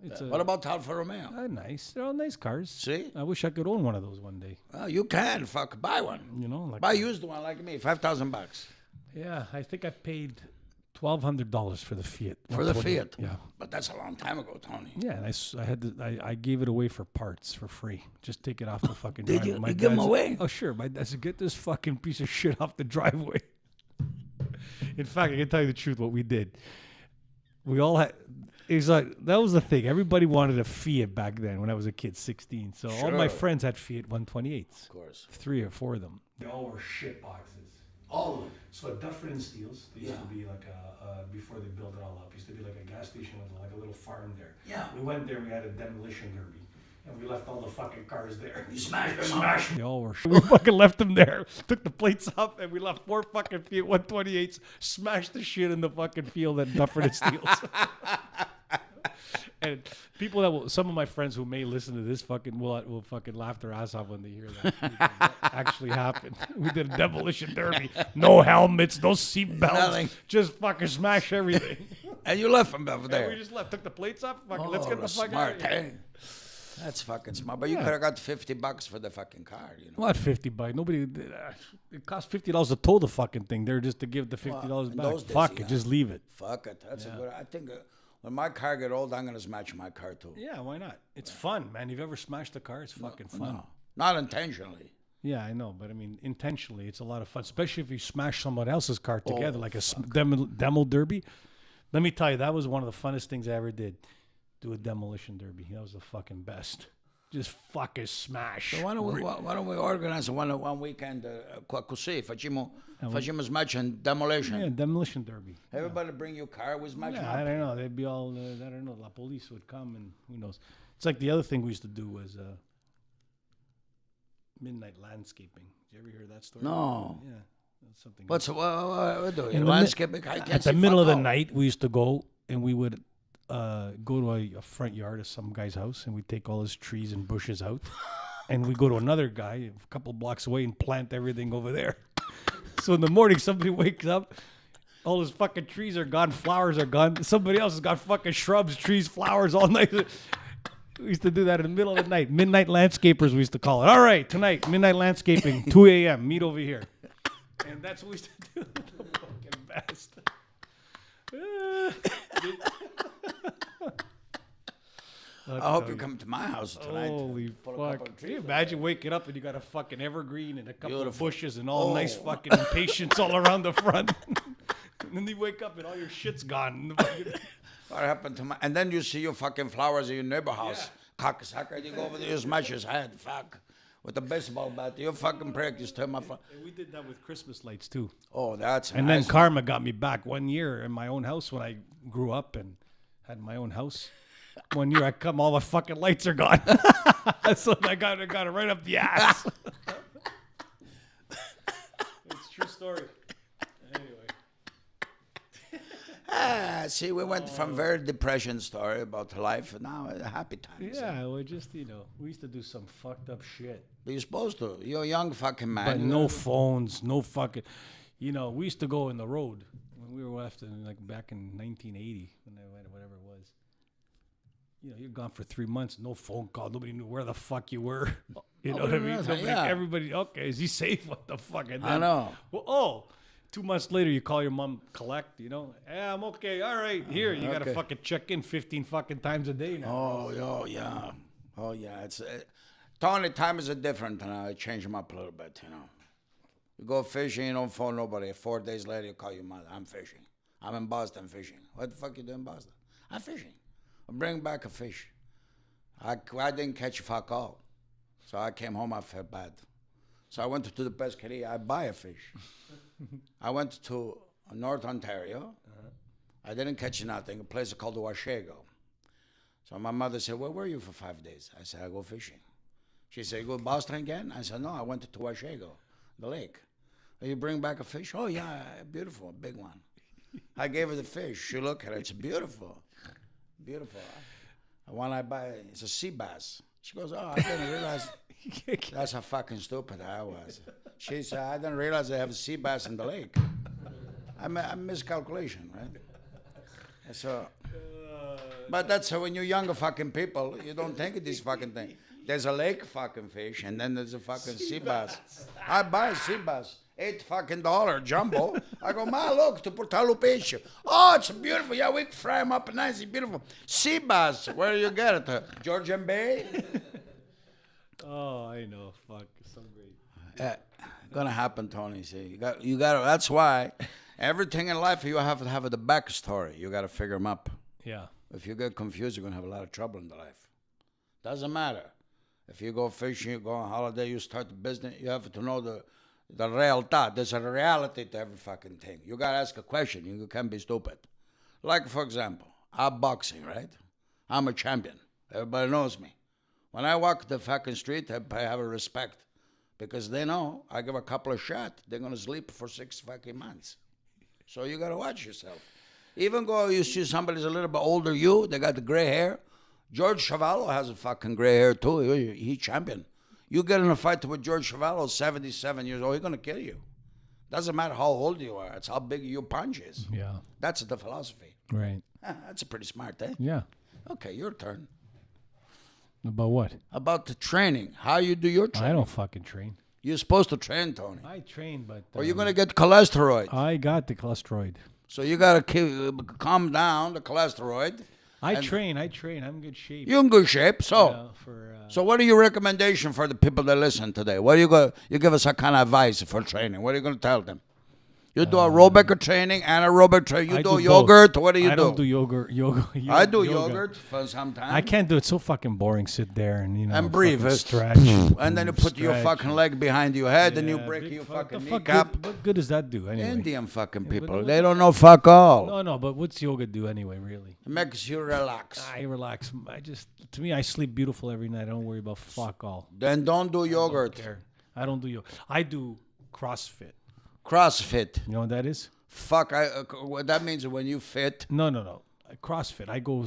It's What about Alfa Romeo? nice. They're all nice cars. See? I wish I could own one of those one day. Oh, you can. Fuck, buy one. You know, like Buy a used one like me, $5,000 yeah. I think I paid $1,200 for the Fiat. for the 128. Fiat. Yeah. But that's a long time ago, Tony. Yeah, and I gave it away for parts for free. Just take it off the fucking Did driveway. you? You give 'em dad's- away? Oh, sure. My dad said, get this fucking piece of shit off the driveway. In fact, I can tell you the truth what we did. We all had, it's like, that was the thing. Everybody wanted a Fiat back then when I was a kid, 16. So all my Sure. friends had Fiat 128s. Of course. 3 or 4 of them. They all were shit boxes. All of them. So at Dufferin and Steele's, they used Yeah. to be like before they built it all up, used to be like a gas station with like a little farm there. Yeah. We went there, we had a demolition derby. And we left all the fucking cars there. You smashed them Smashed. They all were We fucking left them there. Took the plates off and we left 4 fucking Fiat 128s. Smashed the shit in the fucking field at Dufferin and Steele's. And people some of my friends who may listen to this fucking will fucking laugh their ass off when they hear that. Because that actually happened. We did a demolition derby. No helmets, no seat belts. Nothing. Just fucking smash everything. And you left them over And there. we just left. Took the plates off. Fucking, let's get the that's fuck smart, out of here. eh? That's fucking smart. But you could have got $50 for the fucking car, you know. What $50? Nobody. It cost $50 to tow the fucking thing. They're just to give the $50 in back. those days, Fuck yeah. it, just leave it. Fuck it. That's a good. I think when my car get old, I'm gonna smash my car too. Yeah, why not? It's fun, man. You've ever smashed a car? It's fucking fun. No, not intentionally. Yeah, I know, but I mean, intentionally, it's a lot of fun, especially if you smash someone else's car together, like a demo derby. Let me tell you, that was one of the funnest things I ever did. Do a demolition derby. That was the fucking best. Just fucking smash. So why don't we organize one weekend? Così facciamo smash and demolition. Yeah, demolition derby. Everybody bring your car with smash. Yeah, I don't know. They'd be all, I don't know, la police would come and who knows. It's like the other thing we used to do was midnight landscaping. Did you ever hear that story? No. Yeah. That's something. What's what do you? In Landscaping? At the middle of the night, we used to go and we would go to a front yard of some guy's house and we'd take all his trees and bushes out. And we go to another guy a couple blocks away and plant everything over there. So in the morning, somebody wakes up, all his fucking trees are gone, flowers are gone. Somebody else has got fucking shrubs, trees, flowers all night. We used to do that in the middle of the night. Midnight landscapers, we used to call it. All right, tonight, midnight landscaping, 2 a.m., meet over here. And that's what we used to do. The fucking best. I hope you come to my house tonight. Holy Pull a couple fuck. of Can you trees imagine waking up and you got a fucking evergreen and a couple Beautiful. of bushes and all nice Oh. fucking patience all around the front? And then you wake up and all your shit's gone. What happened to my? And then you see your fucking flowers in your neighbor house. Cocksucker, you go over there, you smash his head. Fuck. With a baseball bat, you fucking practice to my. And we did that with Christmas lights too. Oh, that's And nice. then karma got me back 1 year in my own house when I grew up and had my own house. 1 year I come, all the fucking lights are gone. So I got it right up the ass. It's a true story. Anyway. See, we went from very depression story about life, and now happy times. Yeah, we just, we used to do some fucked up shit. But you're supposed to. You're a young fucking man. But You no gotta- phones, no fucking, we used to go in the road when we were left in, like back in 1980, when I went, whatever it was. You're gone for 3 months, no phone call, nobody knew where the fuck you were. You know what I mean? knows, Nobody, yeah. Everybody, okay, is he safe? What the fuck? And I then, know. Well, 2 months later, you call your mom, collect, Yeah, I'm okay, all right, here. You got to Okay. fucking check in 15 fucking times a day now. Oh, yeah. Oh, yeah. It's Tony, time is different, and I change them up a little bit, You go fishing, you don't phone nobody. 4 days later, you call your mother. I'm fishing. I'm in Boston fishing. What the fuck you doing in Boston? I'm fishing. I'm bringing back a fish. I didn't catch fuck all. So I came home, I felt bad. So I went to the pescaria, I buy a fish. I went to North Ontario. I didn't catch nothing, a place called Washego. So my mother said, where were you for 5 days? I said, I go fishing. She said, you go to Boston again? I said, no, I went to Washego, the lake. You bring back a fish? Oh, yeah, beautiful, a big one. I gave her the fish. She looked at it, it's beautiful. Beautiful. The one I buy, it's a sea bass. She goes, oh, I didn't realize. That's how fucking stupid I was. She said, I didn't realize they have a sea bass in the lake. I miscalculation, right? So, but that's how when you're younger fucking people, you don't think of these fucking things. There's a lake fucking fish, and then there's a fucking sea bass. I buy a sea bass. $8 jumbo. I go, Ma, look, to portalo pesce. Oh, it's beautiful. Yeah, we fry them up nice. It's beautiful. Sea bass. Where do you get it? Georgian Bay? Oh, I know. Fuck. So great. Gonna happen, Tony. See, you got. That's why everything in life you have to have the backstory. You got to figure them up. Yeah. If you get confused, you're gonna have a lot of trouble in the life. Doesn't matter. If you go fishing, you go on holiday, you start the business. You have to know the realtà. There's a reality to every fucking thing. You gotta ask a question. You can't be stupid. Like, for example, I'm boxing, right? I'm a champion. Everybody knows me. When I walk the fucking street, I have a respect. Because they know I give a couple of shots, they're gonna sleep for 6 fucking months. So you gotta watch yourself. Even though you see somebody's a little bit older than you, they got the gray hair. George Chuvalo has a fucking gray hair too. He's champion. You get in a fight with George Chuvalo, 77 years old, he's gonna kill you. Doesn't matter how old you are, it's how big your punch is. Yeah. That's the philosophy. Right. That's pretty smart, eh? Yeah. Okay, your turn. About what? About the training. How you do your training? I don't fucking train. You're supposed to train, Tony. I train, but Or you're gonna get cholesterol. I got the cholesterol. So you gotta calm down the cholesterol. I train. I'm in good shape. You're in good shape. So, for so what are your recommendation for the people that listen today? What are you go? You give us a kind of advice for training. What are you gonna tell them? You do aerobic training, anaerobic training. You I do do yogurt. What do you I don't do yoga. I do yoga. yogurt for some time. I can't do it. So fucking boring. Sit there and And breathe. fucking stretch. And then you put your stretch. fucking leg behind your head and you Yeah, break big your fuck- the fucking fuck kneecap. What good does that do anyway? Indian fucking but people. what- They don't know fuck all. No, but what's yoga do anyway? Really? It makes you relax. I relax. To me, I sleep beautiful every night. I don't worry about fuck all. Then don't do yogurt. I don't do yoga. I do CrossFit. CrossFit. You know what that is? Fuck. What that means when you fit. No. CrossFit. I go,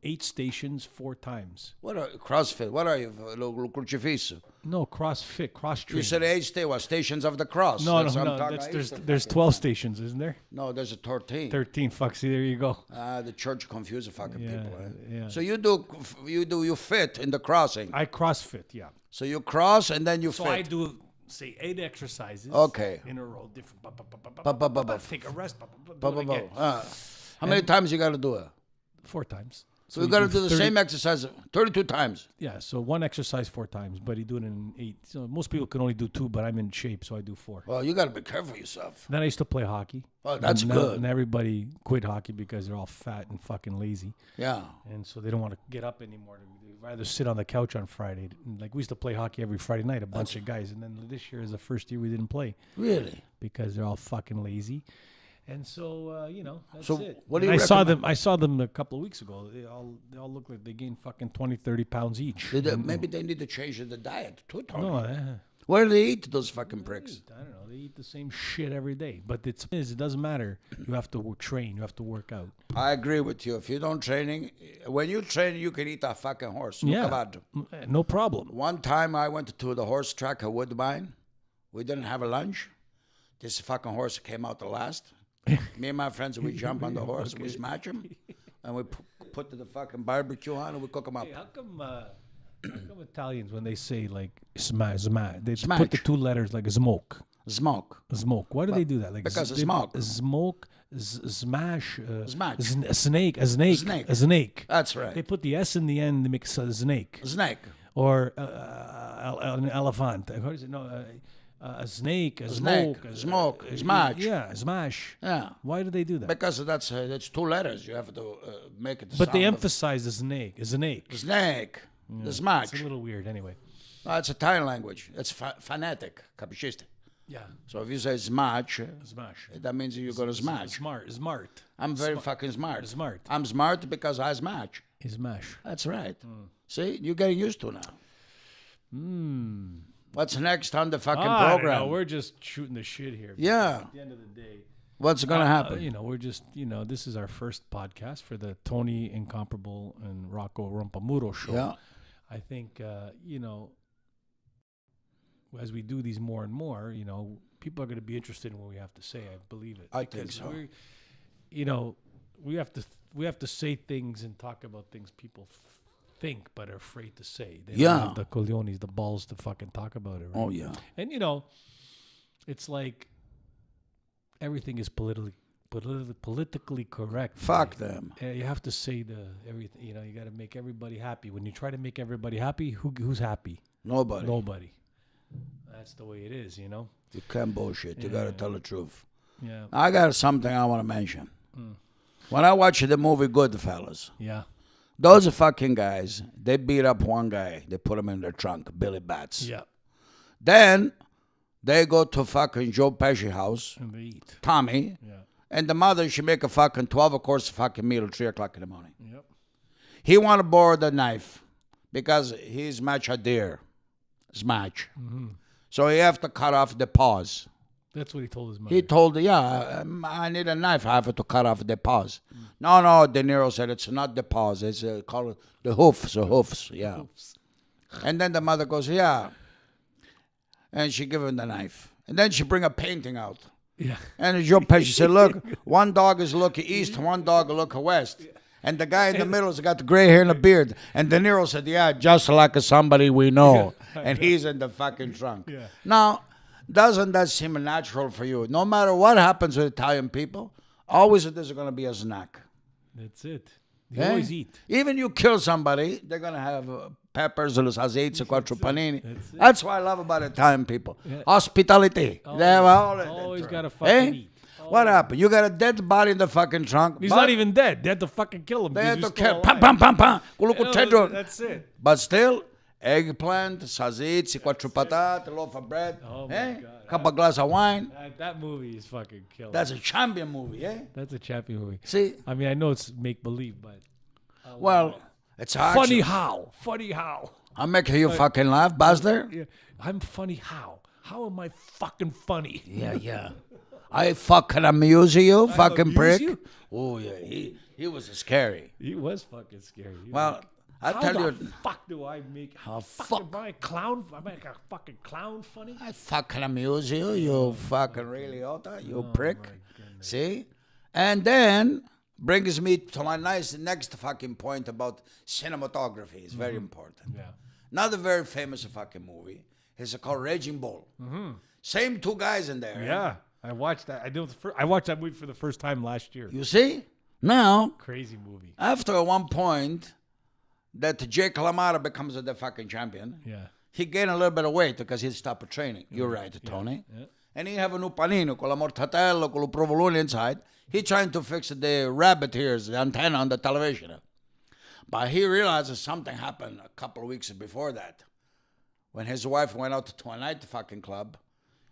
8 stations 4 times. What are CrossFit? What are you? Crucifixo. No, CrossFit, cross training. You said 8 stations of the cross. No, That's what I'm no. talking- That's, I there's used to there's fucking- 12 stations, isn't there? No, there's a 13. 13. Fuck. See, there you go. The church confused the fucking Yeah, people. Eh? yeah. So you fit in the crossing. I CrossFit. Yeah. So you cross and then you So fit. I do say 8 exercises. Okay. In a row, different. Take a rest. Ba, Do it ba, again. ba. How many times you got to do it? 4 times. So you got to do the 30 same exercise 32 times. Yeah, so 1 exercise 4 times, but you do it in 8. So most people can only do 2, but I'm in shape, so I do 4. Well, you got to be careful yourself. Then I used to play hockey. Oh, that's and good. And everybody quit hockey because they're all fat and fucking lazy, Yeah. and so they don't want to get up anymore. They'd rather sit on the couch on Friday. Like we used to play hockey every Friday night, a bunch of guys, and then this year is the first year we didn't play Really? because they're all fucking lazy. And so that's So it. what do And you I saw them a couple of weeks ago. They all look like they gained fucking 20, 30 pounds each. Maybe they need to change the diet too, Tony. No, Where do they eat, those fucking pricks? I don't know. They eat the same shit every day. But it doesn't matter. You have to train. You have to work out. I agree with you. If you don't training, when you train, you can eat a fucking horse. Yeah. Cavallo. No problem. One time I went to the horse track at Woodbine. We didn't have a lunch. This fucking horse came out the last. Me and my friends, we jump on the horse, we smash him, and we put the fucking barbecue on and we cook him up. Hey, how come Italians, when they say like smash, they Smash. put the 2 letters like smoke? Smoke. Smoke. Why do they do that? Like Because of they- smoke. Smoke, smash, Smash. a snake, a snake, Snake. a snake. That's They right. put the S in the end. They make a snake. Snake. Or an elephant. What is it? No, a snake, a Snake, smoke, smoke, smash. Yeah, smash. Yeah. Why do they do that? Because that's 2 letters. You have to make it. But they sound of- emphasize the snake. A snake. Snake. The smash. It's a little weird, anyway. No, it's Italian language. It's phonetic. Capisci? Yeah, So if you say smash, smash. that means you're going to smash. Smart. I'm very fucking smart. Smart. I'm smart because I smash. Smash. That's right. See, you're getting used to now. What's next on the fucking I don't program? know. We're just shooting the shit here. Yeah. At the end of the day, What's going to happen? we're just, this is our first podcast for the Tony Incomparable and Rocco Rompamuro show. Yeah. I think, as we do these more and more, people are going to be interested in what we have to say. I believe it. I think so. We have to say things and talk about things people think but are afraid to say. They Yeah. don't have the cogliones, the balls to fucking talk about it. Right? Oh, yeah. And it's like everything is politically correct. Fuck them. You have to say everything. You got to make everybody happy. When you try to make everybody happy, who's happy? Nobody. Nobody. That's the way it is. You can't bullshit. You got to tell the truth. Yeah. I got something I want to mention. When I watched the movie Goodfellas, Yeah. those fucking guys, they beat up one guy. They put him in their trunk, Billy Bats. Yeah. Then they go to fucking Joe Pesci house, And they eat. Tommy, Yeah. and the mother, she make a fucking 12-course fucking meal at 3 o'clock in the morning. Yep. He want to borrow the knife because he's much a deer. Smash. So he have to cut off the paws. That's what he told his mother. He told her, I need a knife. I have to cut off the paws. No, De Niro said, it's not the paws. It's called the hoofs, yeah. And then the mother goes, yeah. And she give him the knife. And then she bring a painting out. Yeah. And Joe Pesci said, look, one dog is looking east, one dog looking west. And the guy in the middle has got the gray hair and a beard. And De Niro said, yeah, just like somebody we know. And he's in the fucking trunk. Yeah. Now, doesn't that seem natural for you? No matter what happens with Italian people, always there's going to be a snack. That's it. They Eh? always eat. Even you kill somebody, they're going to have peppers, los azeites, quattro panini. That's it. That's what I love about Italian people. Yeah. Hospitality. They have all of Always that. got to fucking Eh? eat. What happened? You got a dead body in the fucking trunk. He's but not even dead. They had to fucking kill him. They because had to he's still kill. Pam, alive. pam, pam, pam. You know, Culucutedro. that's it. But still, eggplant, salsiccia, quattro patate, a loaf of bread, Oh my eh? God. Couple glass of wine. That movie is fucking killer. That's a champion movie, eh? That's a champion movie. See? I mean, I know it's make believe, but Well, it's hard. funny how? Funny how? I'm making you fucking laugh, bastard. Yeah, I'm funny how? How am I fucking funny? Yeah. I fucking amuse you, fucking amuse prick. you? Oh, yeah. He was scary. He was fucking scary. He was Well, like, I how tell the you, fuck do I make? How fuck- am I a clown? Am I like a fucking clown funny? I fucking amuse you, you fucking really otta, you prick. See? And then brings me to my next fucking point about cinematography. It's very important. Yeah. Another very famous fucking movie. It's called Raging Bull. Same two guys in there. Yeah. I watched that. I watched that movie for the first time last year. You see? Now, Crazy movie. after one point that Jake LaMotta becomes the fucking champion, Yeah. he gained a little bit of weight because he stopped training. You're right, Tony. Yeah. And he have a new panino con la mortadella, con lo provolone inside. He trying to fix the rabbit ears, the antenna on the television. But he realizes something happened a couple of weeks before that. When his wife went out to a night fucking club,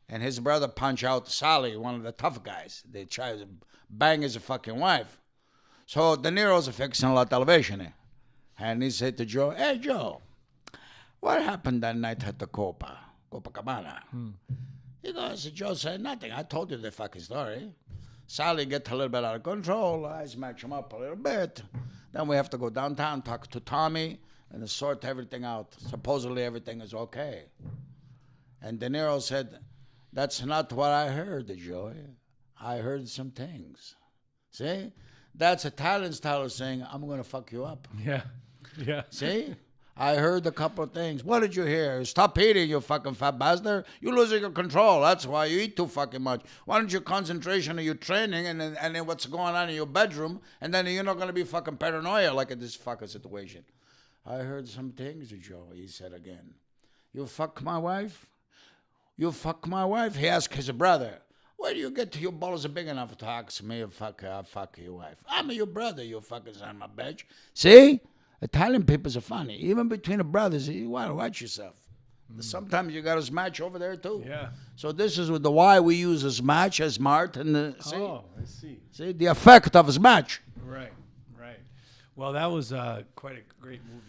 and his brother punched out Sally, one of the tough guys. They tried to bang his fucking wife. So De Niro's fixing la television. And he said to Joe, hey, Joe, what happened that night at the Copacabana? He goes, Joe said, nothing. I told you the fucking story. Sally get a little bit out of control. I smash him up a little bit. Then we have to go downtown, talk to Tommy, and sort everything out. Supposedly everything is okay. And De Niro said, that's not what I heard, Joey. I heard some things. See? That's Italian style of saying, I'm going to fuck you up. Yeah. Yeah. See? I heard a couple of things. What did you hear? Stop eating, you fucking fat bastard. You're losing your control. That's why you eat too fucking much. Why don't you concentration on your training and then what's going on in your bedroom, and then you're not going to be fucking paranoia like in this fucking situation. I heard some things, Joe, he said again. You fuck my wife? You fuck my wife? He asked his brother. Where do you get your balls big enough to ask me if fuck your wife? I'm your brother, you fucking son of a bitch. See? Italian people are funny. Even between the brothers, you want to watch yourself. Sometimes you got a smash over there too. Yeah. So this is the why we use a smash as smart and see, Oh, I see. see the effect of a smash. Right. Well, that was quite a great movie.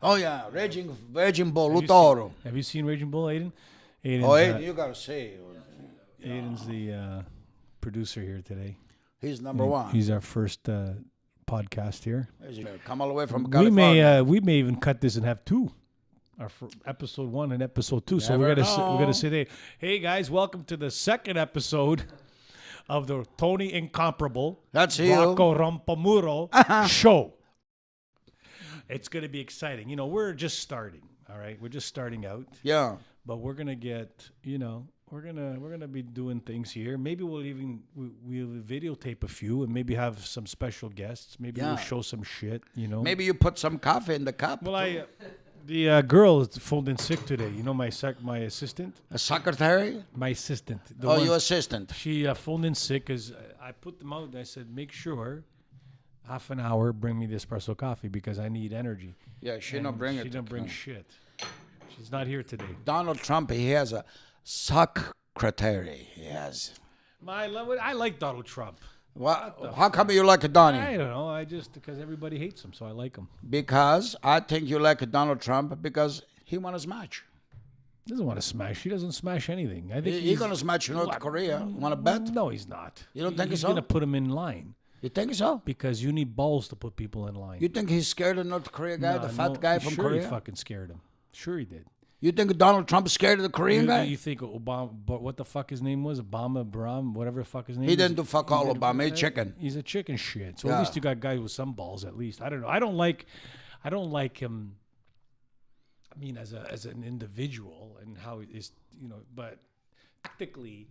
Oh yeah, Raging Bull, Have you Lutoro. Have you seen Raging Bull, Aiden? Aiden's, Oh, hey, you gotta see. Aiden's the producer here today. He's number one. He's our first podcast here. Come all the way from We California. may even cut this and have two. Our episode 1 and episode 2. So Never we're know. gonna say, hey guys, welcome to the second episode of the Tony Incomparable, That's you. Rocco Rompamuro show. It's gonna be exciting. You know, we're just starting. All right, we're just starting out, Yeah. but we're gonna get. You know, we're gonna be doing things here. Maybe we'll videotape a few and maybe have some special guests. Maybe we'll Yeah. show some shit. You know, Maybe you put some coffee in the cup. Well, the girl is phoned in sick today. You know, my assistant. A secretary? My assistant. The Oh, one- your assistant. She phoned in sick because I put them out and I said, make sure half an hour, bring me the espresso coffee because I need energy. Yeah, she And don't bring She it. didn't bring shit. She's not here today. Donald Trump, he has a secretary. He has. I like Donald Trump. How come you like Donnie? I don't know. I just, because everybody hates him, so I like him. Because I think you like Donald Trump because he won his match. He doesn't want to smash. He doesn't smash anything. I think He's going to smash North Korea. Want to bet? No, he's not. You don't think he's so? going to put him in line You think so? because you need balls to put people in line. You think he's scared of North Korea guy, No, the fat no, guy from sure Korea? he fucking scared him. Sure he did. You think Donald Trump is scared of the Korean guy? You think Obama, but what the fuck his name was? Obama, Brahm, whatever the fuck his name He is. didn't do fuck all Obama. He's chicken. He's a chicken shit. So Yeah. at least you got guys with some balls. At least I don't know. I don't like him. I mean, as an individual and how he is, but tactically,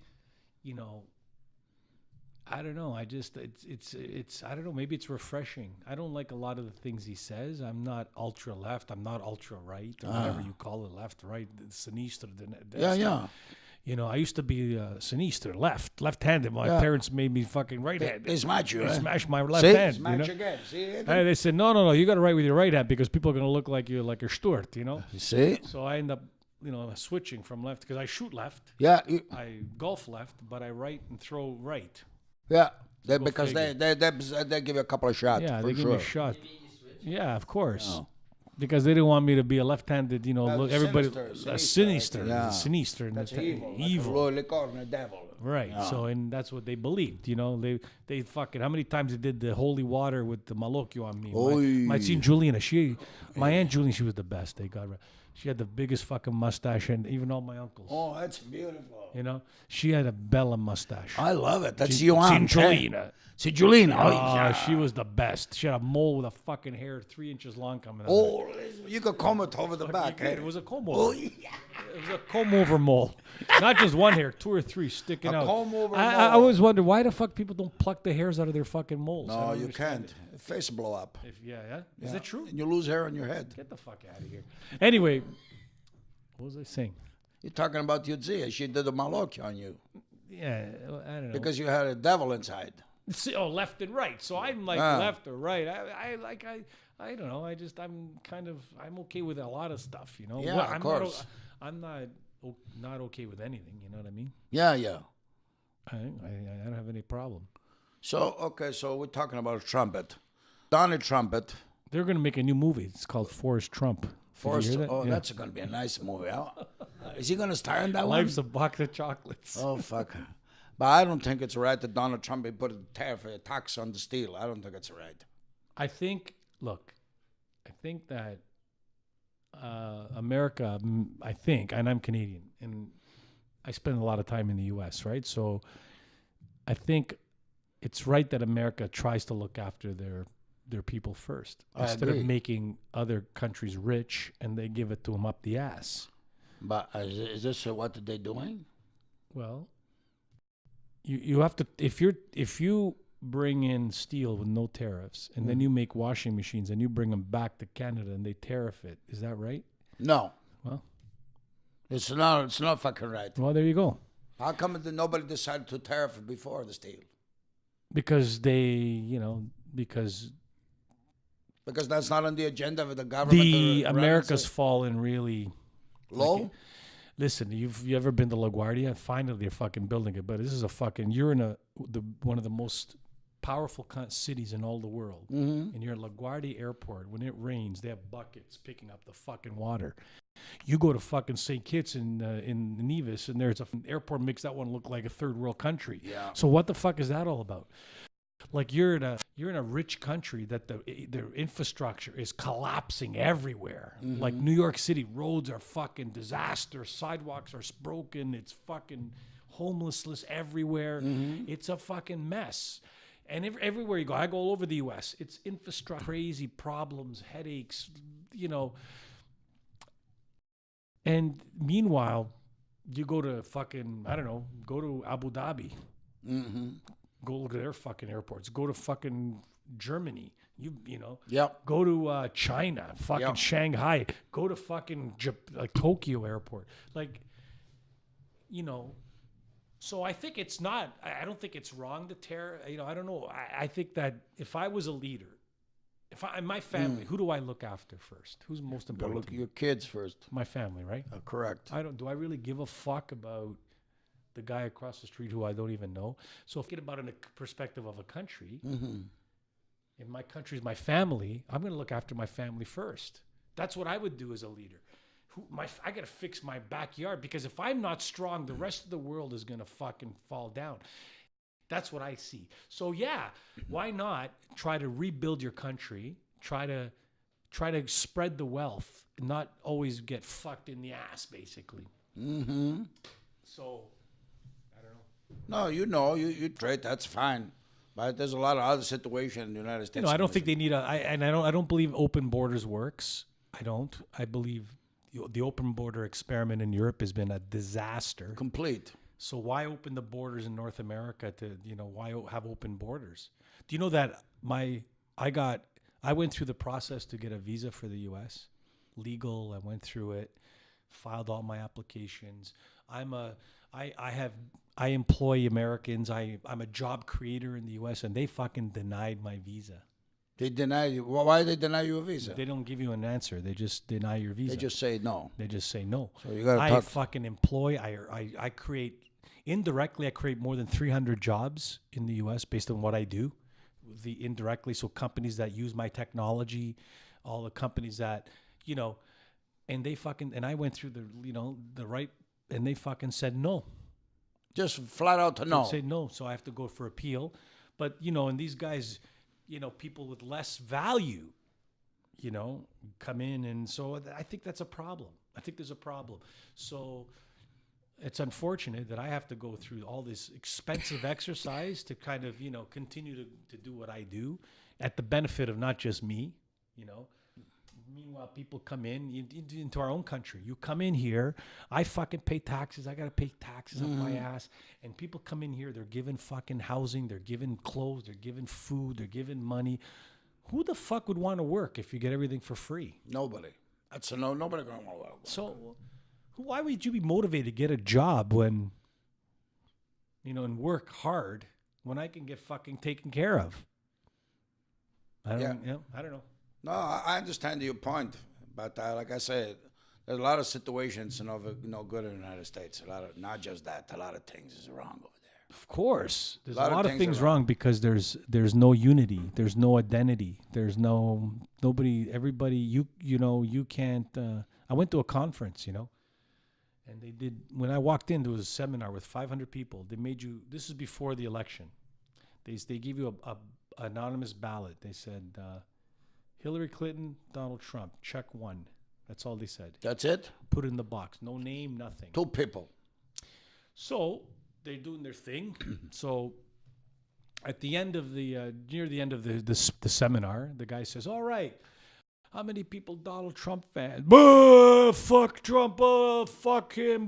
I don't know. I just it's I don't know. Maybe it's refreshing. I don't like a lot of the things he says. I'm not ultra left. I'm not ultra right, or whatever you call it, left, right, sinistro. Yeah. I used to be sinistro, left-handed. My parents made me fucking right-handed. They smash you. They Eh? smashed my left See? hand. Smash again. See? And they said, no, you got to write with your right hand because people are gonna look like you're Stuart, You see? So I end up, switching from left because I shoot left. Yeah. I golf left, but I write and throw right. Yeah. Go Because they give you a couple of shots. Yeah, for they give sure. me a shot. Maybe you switch. Yeah, of course. Oh. Because they didn't want me to be a left-handed, look, everybody sinister, sinister, yeah. sinister, That's evil. evil. Like a devil. Right. Yeah. So, and that's what they believed. They fucking. How many times they did the holy water with the malokyo on me? My Oy. Aunt Juliana, my Aunt Juliana, she was the best. They got her. She had the biggest fucking mustache, and even all my uncles. Oh, that's beautiful. She had a bella mustache. I love it. That's your aunt. Julina. See, Julina. Oh, Oh, yeah. she was the best. She had a mole with a fucking hair 3 inches long coming out. Oh, you could comb it over the back. It was a comb Oh, over. yeah. It was a comb over mole. Not just one hair, 2 or 3 sticking A out. comb over I mole. always wonder why the fuck people don't pluck the hairs out of their fucking moles. I No, don't you understand can't. Face blow up. it. Yeah. Is that true? And you lose hair on your head. Get the fuck out of here. Anyway, what was I saying? You're talking about Yudzia. She did a malok on you Yeah, I don't know. because you had a devil inside. See, left and right. So I'm like Ah. left or right. I don't know. I'm okay with a lot of stuff. Yeah, Well, of I'm course. I'm not okay with anything. You know what I mean? Yeah. I don't have any problem. So we're talking about a trumpet. Donnie Trumpet. They're gonna make a new movie. It's called Forrest Trump. Did you Forrest. hear that? Oh, Yeah. that's going to be a nice movie. Huh? Is he going to star in that Life's one? a box of chocolates. Oh, fuck. But I don't think it's right that Donald Trump put a tax on the steel. I don't think it's right. I think that America, I think, and I'm Canadian, and I spend a lot of time in the U.S., right? So I think it's right that America tries to look after their people first I instead agree. of making other countries rich and they give it to them up the ass. But is this what they're doing? Well, you have to if you bring in steel with no tariffs and then you make washing machines and you bring them back to Canada and they tariff it, is that right? No. Well, It's not fucking right. well, there you go. How come nobody decided to tariff it before the steel? Because because Because that's not on the agenda of the government. the to America's fallen really low. Listen, you ever been to LaGuardia? Finally, they're fucking building it, but this is you're in one of the most powerful cities in all the world, and you're at LaGuardia Airport. When it rains, they have buckets picking up the fucking water. You go to fucking St. Kitts in Nevis, and there's an airport makes that one look like a third world country. Yeah. So what the fuck is that all about? Like you're in a rich country that their infrastructure is collapsing everywhere. Like New York City, roads are fucking disaster. Sidewalks are broken. It's fucking homelessness everywhere. It's a fucking mess. And everywhere you go, I go all over the U.S. It's infrastructure, crazy problems, headaches, And meanwhile, you go to fucking go to Abu Dhabi. Go look at their fucking airports. Go to fucking Germany. Yep. Go to China, fucking Yep. Shanghai. Go to fucking Tokyo airport. So I think it's not. I don't think it's wrong to tear. I don't know. I think that if I was a leader, my family, who do I look after first? Who's most Go important? look to at me? your kids first. My family, right? Correct. Do I really give a fuck about the guy across the street who I don't even know? So if you get about in a perspective of a country, if my country is my family, I'm going to look after my family first. That's what I would do as a leader. I got to fix my backyard because if I'm not strong, the rest of the world is going to fucking fall down. That's what I see. So yeah, why not try to rebuild your country? Try to try to spread the wealth, not always get fucked in the ass, basically. Mm-hmm. So, I don't know. No, you trade. That's fine. But there's a lot of other situations in the United States. I don't think they need I don't believe open borders works. I don't. I believe the open border experiment in Europe has been a disaster. Complete. So why open the borders in North America to, why have open borders? Do you know that I went through the process to get a visa for the US, legal. I went through it, filed all my applications. I employ Americans. I'm a job creator in the US, and they fucking denied my visa. They deny you. Why they deny you a visa? They don't give you an answer. They just deny your visa. They just say no. They just say no. So you gotta I talk. fucking employ. I create indirectly. I create more than 300 jobs in the U.S. based on what I do. The indirectly, so companies that use my technology, all the companies that and they fucking and I went through the right, and they fucking said no. Just flat out to no. They say no, so I have to go for appeal. But and these guys, people with less value, come in, and so I think that's a problem. I think there's a problem. So it's unfortunate that I have to go through all this expensive exercise to kind of, continue to do what I do at the benefit of not just me, Meanwhile, people come into our own country. You come in here, I fucking pay taxes. I got to pay taxes up my ass. And people come in here, they're given fucking housing, they're given clothes, they're given food, they're given money. Who the fuck would want to work if you get everything for free? Nobody. That's a no. Nobody going to want to work. So why would you be motivated to get a job when, and work hard when I can get fucking taken care of? I don't know. No, I understand your point, but like I said, there's a lot of situations, good in the United States. A lot of, not just that, a lot of things is wrong over there. Of course, there's a lot of things are wrong because there's no unity, there's no identity, there's nobody. Everybody, you can't. I went to a conference, and they did. When I walked in, there was a seminar with 500 people. They made you. This is before the election. They give you a anonymous ballot. They said. Hillary Clinton, Donald Trump, check one. That's all they said. That's it? Put it in the box. No name, nothing. 2 people. So they're doing their thing. So at the end of near the end of the seminar, the guy says, all right, how many people Donald Trump fans? Fuck Trump, fuck him.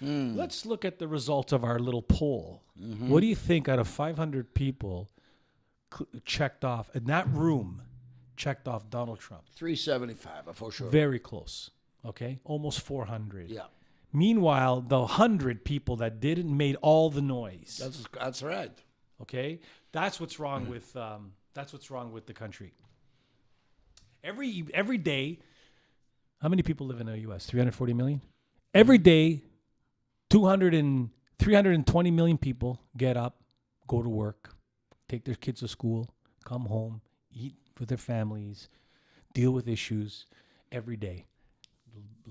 Let's look at the results of our little poll. Mm-hmm. What do you think out of 500 people checked off in that room? Checked off Donald Trump. 375, for sure. Very close. Okay, almost 400. Yeah. Meanwhile, the 100 people that didn't made all the noise. That's right. Okay, that's what's wrong with the country. Every day, how many people live in the U.S.? 340 million. Every day, 320 million people get up, go to work, take their kids to school, come home, eat with their families, deal with issues every day.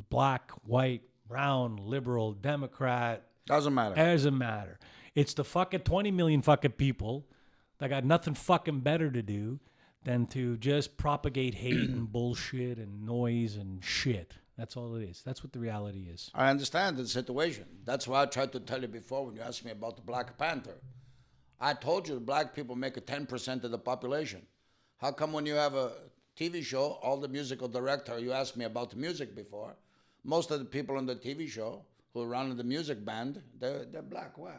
Black, white, brown, liberal, Democrat. Doesn't matter. It's the fucking 20 million fucking people that got nothing fucking better to do than to just propagate hate and bullshit and noise and shit. That's all it is. That's what the reality is. I understand the situation. That's why I tried to tell you before when you asked me about the Black Panther. I told you the black people make 10% of the population. How come when you have a TV show, all the musical director, you asked me about the music before, most of the people on the TV show who run the music band, they're black. Why?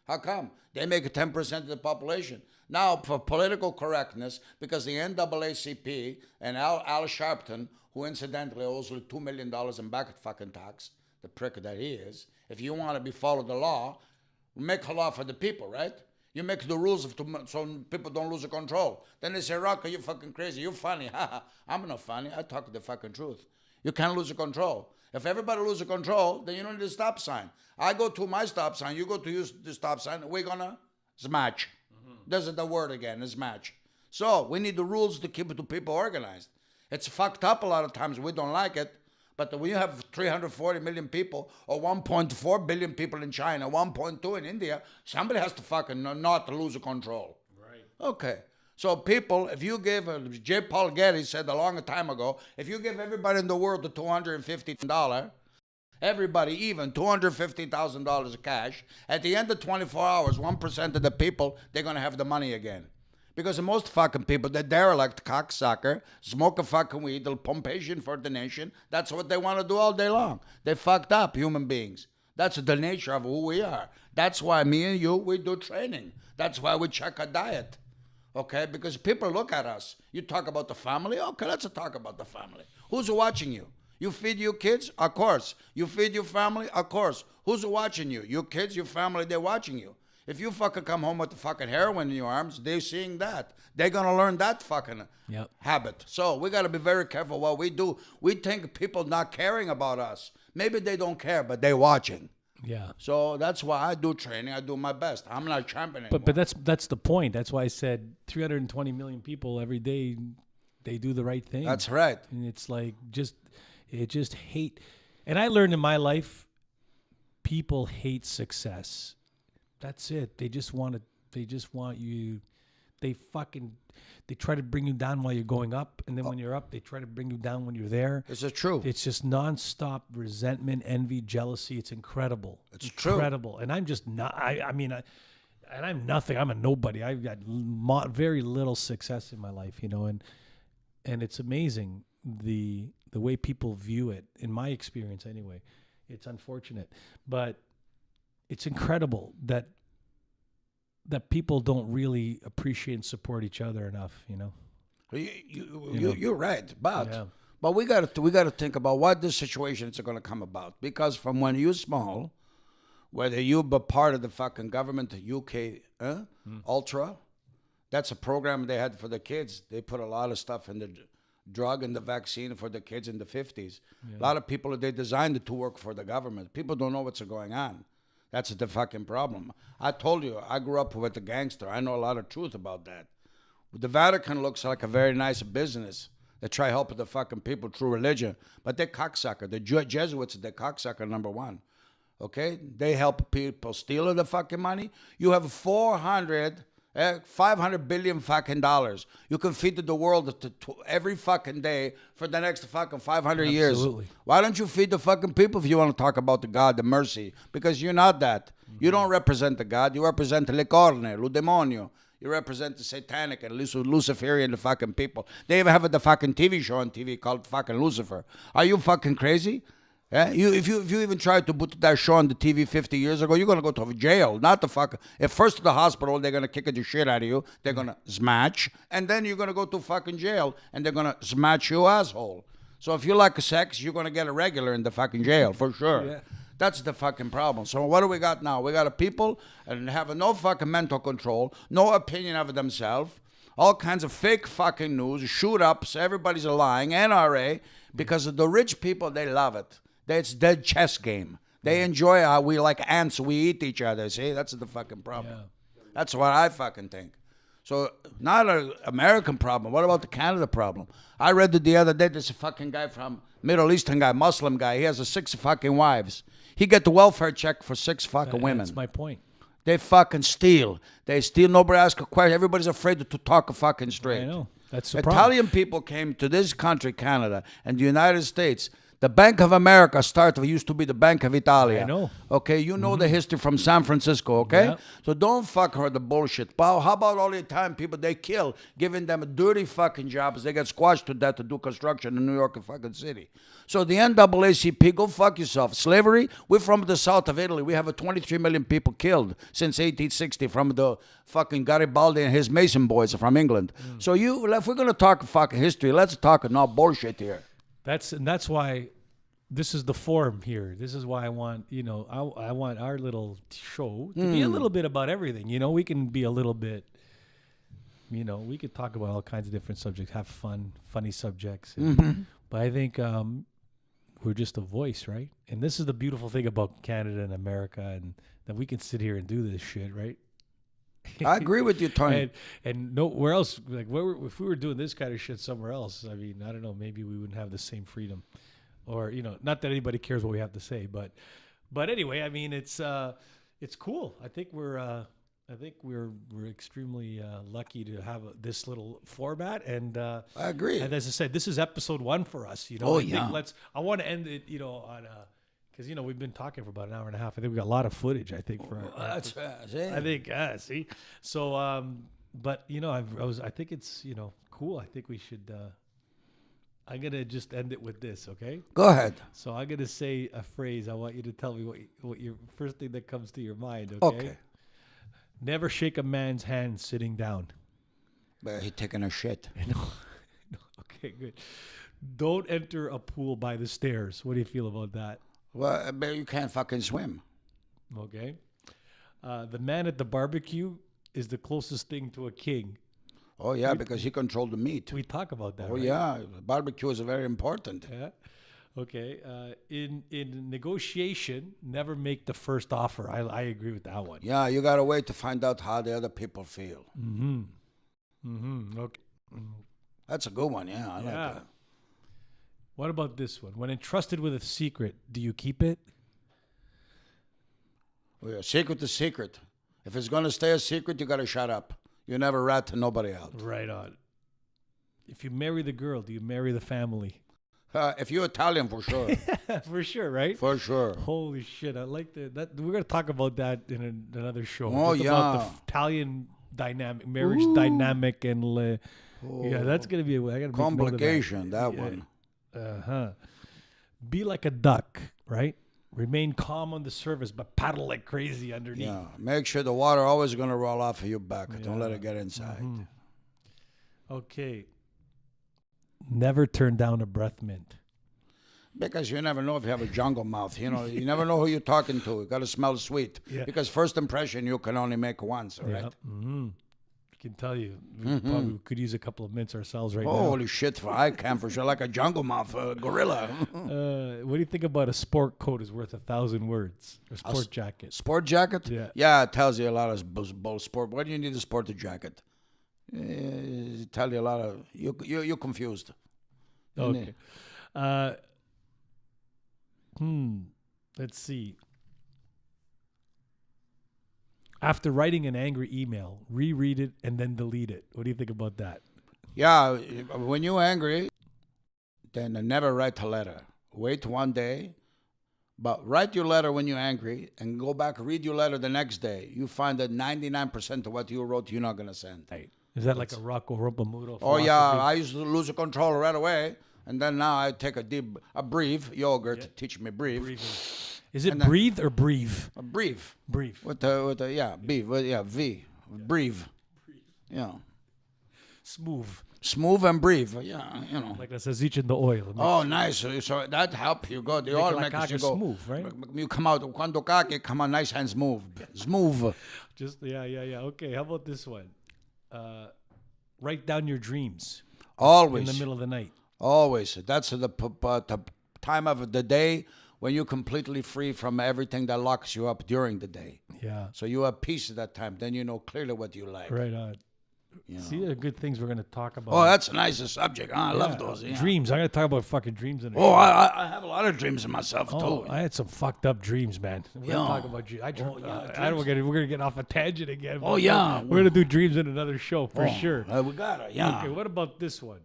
How come? They make 10% of the population. Now, for political correctness, because the NAACP and Al Sharpton, who incidentally owes $2 million in back fucking tax, the prick that he is, if you want to follow the law, make a law for the people, right? You make the rules so people don't lose the control. Then they say, Rocco, you're fucking crazy. You're funny. I'm not funny. I talk the fucking truth. You can't lose the control. If everybody loses control, then you don't need a stop sign. I go to my stop sign. You go to use the stop sign. We're going to smash. There's the word again, smash. So we need the rules to keep the people organized. It's fucked up a lot of times. We don't like it. But when you have 340 million people or 1.4 billion people in China, 1.2 in India, somebody has to fucking not lose control. Right. Okay. So people, if you give, J. Paul Getty said a long time ago, if you give everybody in the world the $250, everybody even $250,000 of cash, at the end of 24 hours, 1% of the people, they're going to have the money again. Because most fucking people, they're derelict, cocksucker, smoke a fucking weed, they'll pump Asian for the nation. That's what they want to do all day long. They fucked up human beings. That's the nature of who we are. That's why me and you, we do training. That's why we check a diet. Okay, because people look at us. You talk about the family? Okay, let's talk about the family. Who's watching you? You feed your kids? Of course. You feed your family? Of course. Who's watching you? Your kids, your family, they're watching you. If you fucking come home with the fucking heroin in your arms, they're seeing that. They're going to learn that fucking habit. So we got to be very careful what we do. We think people not caring about us. Maybe they don't care, but they're watching. Yeah. So that's why I do training. I do my best. I'm not champion anymore. But that's the point. That's why I said 320 million people every day, they do the right thing. That's right. And it's like just hate. And I learned in my life, people hate success. That's it. They just want you. They try to bring you down while you're going up, and then when you're up, they try to bring you down when you're there. Is it true? It's just nonstop resentment, envy, jealousy. It's incredible. It's incredible. And I'm just not. And I'm nothing. I'm a nobody. I've got very little success in my life, and it's amazing the way people view it. In my experience, anyway, it's unfortunate, but it's incredible that people don't really appreciate and support each other enough, You're right, but we got to think about what this situation is going to come about, because from when you're small, whether you be part of the fucking government, the UK Ultra, that's a program they had for the kids. They put a lot of stuff in the drug and the vaccine for the kids in the 50s. Yeah. A lot of people, they designed it to work for the government. People don't know what's going on. That's the fucking problem. I told you, I grew up with a gangster. I know a lot of truth about that. The Vatican looks like a very nice business. They try helping the fucking people through religion. But they're cocksucker. The Jesuits, they're cocksucker number one. Okay? They help people steal the fucking money. You have 500 billion fucking dollars. You can feed the world every fucking day for the next fucking 500 years. Absolutely. Why don't you feed the fucking people if you want to talk about the God, the mercy? Because you're not that. Mm-hmm. You don't represent the God. You represent le corne, lo demonio. You represent the satanic and Luciferian fucking people. They even have the fucking TV show on TV called fucking Lucifer. Are you fucking crazy? Yeah? If you even tried to put that show on the TV 50 years ago, you're going to go to jail, not the fucking... At first to the hospital, they're going to kick the shit out of you. They're going to smash. And then you're going to go to fucking jail, and they're going to smash you asshole. So if you like sex, you're going to get a regular in the fucking jail, for sure. Yeah. That's the fucking problem. So what do we got now? We got a people and have no fucking mental control, no opinion of themselves, all kinds of fake fucking news, shoot-ups, everybody's lying, NRA, because of the rich people, they love it. It's their chess game. They enjoy how we like ants, we eat each other. See, that's the fucking problem. Yeah. That's what I fucking think. So, not an American problem. What about the Canada problem? I read it the other day. There's a fucking guy from Middle Eastern guy, Muslim guy. He has 6 fucking wives. He get the welfare check for 6 fucking women. That's my point. They fucking steal. They steal. Nobody asks a question. Everybody's afraid to talk fucking straight. I know. That's the Italian people came to this country, Canada, and the United States. The Bank of America used to be the Bank of Italia. I know. Okay, you know the history from San Francisco, okay? Yeah. So don't fuck her the bullshit. How about all the Italian people they kill, giving them dirty fucking jobs? They get squashed to death to do construction in New York and fucking city. So the NAACP, go fuck yourself. Slavery, we're from the south of Italy. We have 23 million people killed since 1860 from the fucking Garibaldi and his Mason boys from England. So if we're going to talk fucking history, let's talk not bullshit here. That's why this is the forum here. This is why I want, I want our little show to be a little bit about everything. We can be a little bit, we could talk about all kinds of different subjects, have fun, funny subjects. But I think we're just a voice, right? And this is the beautiful thing about Canada and America, and that we can sit here and do this shit, right? I agree with you, Tony. And nowhere else, like if we were doing this kind of shit somewhere else, I mean, I don't know, maybe we wouldn't have the same freedom, or not that anybody cares what we have to say, but anyway, I mean, it's cool. I think we're I think we're extremely lucky to have this little format, and I agree. and as I said, this is episode 1 for us. Oh, I think yeah. I want to end it, on because we've been talking for about an hour and a half. I think we got a lot of footage. I think for That's I think see. So, but I think it's cool. I think we should. I'm gonna just end it with this, okay? Go ahead. So I'm gonna say a phrase. I want you to tell me what your first thing that comes to your mind. Okay. Never shake a man's hand sitting down. But he taking a shit. No. Okay, good. Don't enter a pool by the stairs. What do you feel about that? Well, but you can't fucking swim. Okay. The man at the barbecue is the closest thing to a king. Oh, yeah, because he controlled the meat. We talk about that. Oh, right? yeah. Barbecue is very important. Yeah. Okay. In negotiation, never make the first offer. I agree with that one. Yeah, you got to wait to find out how the other people feel. Okay. That's a good one. Yeah, I like Yeah. that. What about this one? When entrusted with a secret, do you keep it? Well, yeah, secret is secret. If it's going to stay a secret, you got to shut up. You never rat to nobody out. Right on. If you marry the girl, do you marry the family? If you're Italian, for sure. For sure, right? For sure. Holy shit! I like that. We're gonna talk about that in another show. Oh, Just about the yeah. Italian dynamic, marriage dynamic, and yeah, that's gonna be. I gotta make note of Complication, that Yeah. one. Be like a duck, right? Remain calm on the surface, but paddle like crazy underneath. Yeah, make sure the water always going to roll off of your back. Don't let it get inside. Okay. Never turn down a breath mint. Because you never know if you have a jungle mouth. You never know who you're talking to. You got to smell sweet. Yeah. Because first impression you can only make once, all right? Yep. I can tell you, we probably could use a couple of mints ourselves right Holy shit, I can for sure. Like a jungle mouth, gorilla. now. What do you think about a sport coat is worth 1,000 words? Or sport jacket? Sport jacket? Yeah. Yeah, it tells you a lot of bull sport. Why do you need a sport jacket? It tell you a lot of... You're confused. Okay. Let's see. After writing an angry email, reread it and then delete it. What do you think about that? Yeah, when you're angry, then never write a letter. Wait one day, but write your letter when you're angry and go back, read your letter the next day. You find that 99% of what you wrote, you're not going to send. Is that like a Rocco Rompamuro? Oh, yeah, I used to lose the control right away. And then now I take a breathe, yogurt, teach me breathe. Is it breathe or breathe? A breathe. Breathe. With the yeah, B, yeah, V. Breathe. Yeah. Smooth. Smooth and breathe. Yeah, Like that says each in the oil. Oh, nice. So that help you go. The oil like makes you go smooth, right? You come out. Cuando kake, come out nice and smooth. Smooth. Just yeah. Okay, how about this one? Write down your dreams Always. in the middle of the night. Always. That's the time of the day when you're completely free from everything that locks you up during the day. Yeah. So you have peace at that time. Then you know clearly what you like. Right on. See the good things we're going to talk about. Oh, that's a nice subject. I love those. Yeah. Dreams. I'm going to talk about fucking dreams in a Oh, I have a lot of dreams in myself, too. I had some fucked up dreams, man. We're going to talk about dreams. We're going to get off a tangent again. Oh, yeah. We're going to do dreams in another show for sure. We got it, yeah. Okay, what about this one?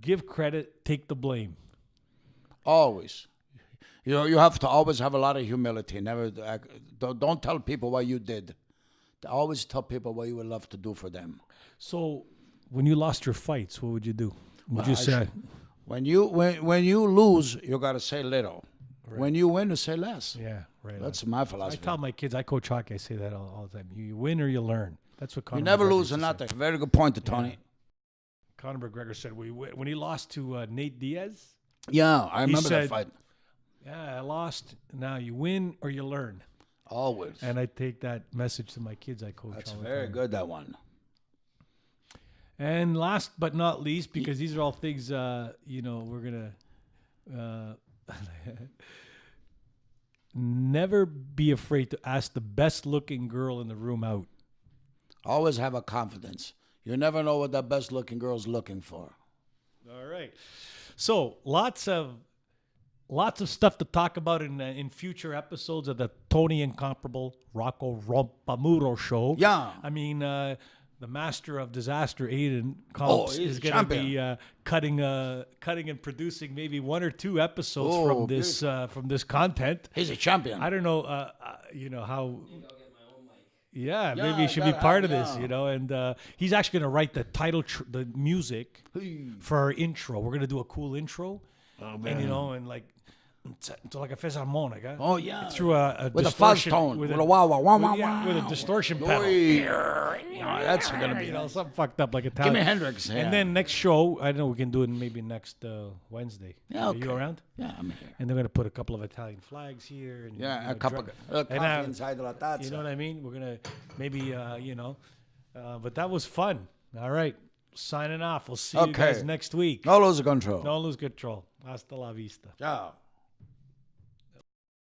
Give credit, take the blame. Always. You have to always have a lot of humility. Never don't tell people what you did. Always tell people what you would love to do for them. So, when you lost your fights, what would you do? Would you say? When you lose, you got to say little. Right. When you win, you say less. Yeah, right. That's my philosophy. I tell my kids, I coach hockey, I say that all the time. You win or you learn. That's what Conor You never McGregor lose used or to nothing. say. Very good point, Tony. Yeah. Conor McGregor said when he lost to Nate Diaz. Yeah, I remember said, that fight. Yeah, I lost. Now you win or you learn. Always. And I take that message to my kids I coach. That's all the very time. good, that one. And last but not least, because these are all things, we're going to never be afraid to ask the best looking girl in the room out. Always have a confidence. You never know what that best looking girl's looking for. All right. So lots of lots of stuff to talk about in future episodes of the Tony Incomparable Rocco Rompamuro show. Yeah. I mean, the master of disaster, Aiden Combs, he's is a going to be cutting and producing maybe 1 or 2 episodes from this content. He's a champion. I don't know, you know how. Maybe I'll get my own mic. Yeah, Yeah, maybe he should be gotta part have- of this, yeah. you know. And he's actually going to write the title, the music for our intro. We're going to do a cool intro, and you know, and like. It's like a fisharmonica. Oh, yeah. Through a With a fuzz distortion, tone. With a wah, wah, wah, wah, wah. with a distortion pedal. That's going to be You know, nice. something fucked up like Give Italian. me Hendrix. Yeah. And then next show, I don't know, we can do it maybe next Wednesday. Yeah, Are you okay. around? Yeah, I'm here. And they're gonna put a couple of Italian flags here. And, Yeah, you know, a cup of and coffee inside the tazza. you know what I mean? We're gonna maybe you know, but that was fun. All right, signing off. We'll see you guys Okay. next week. No lose control. No lose control. Hasta la vista. Ciao.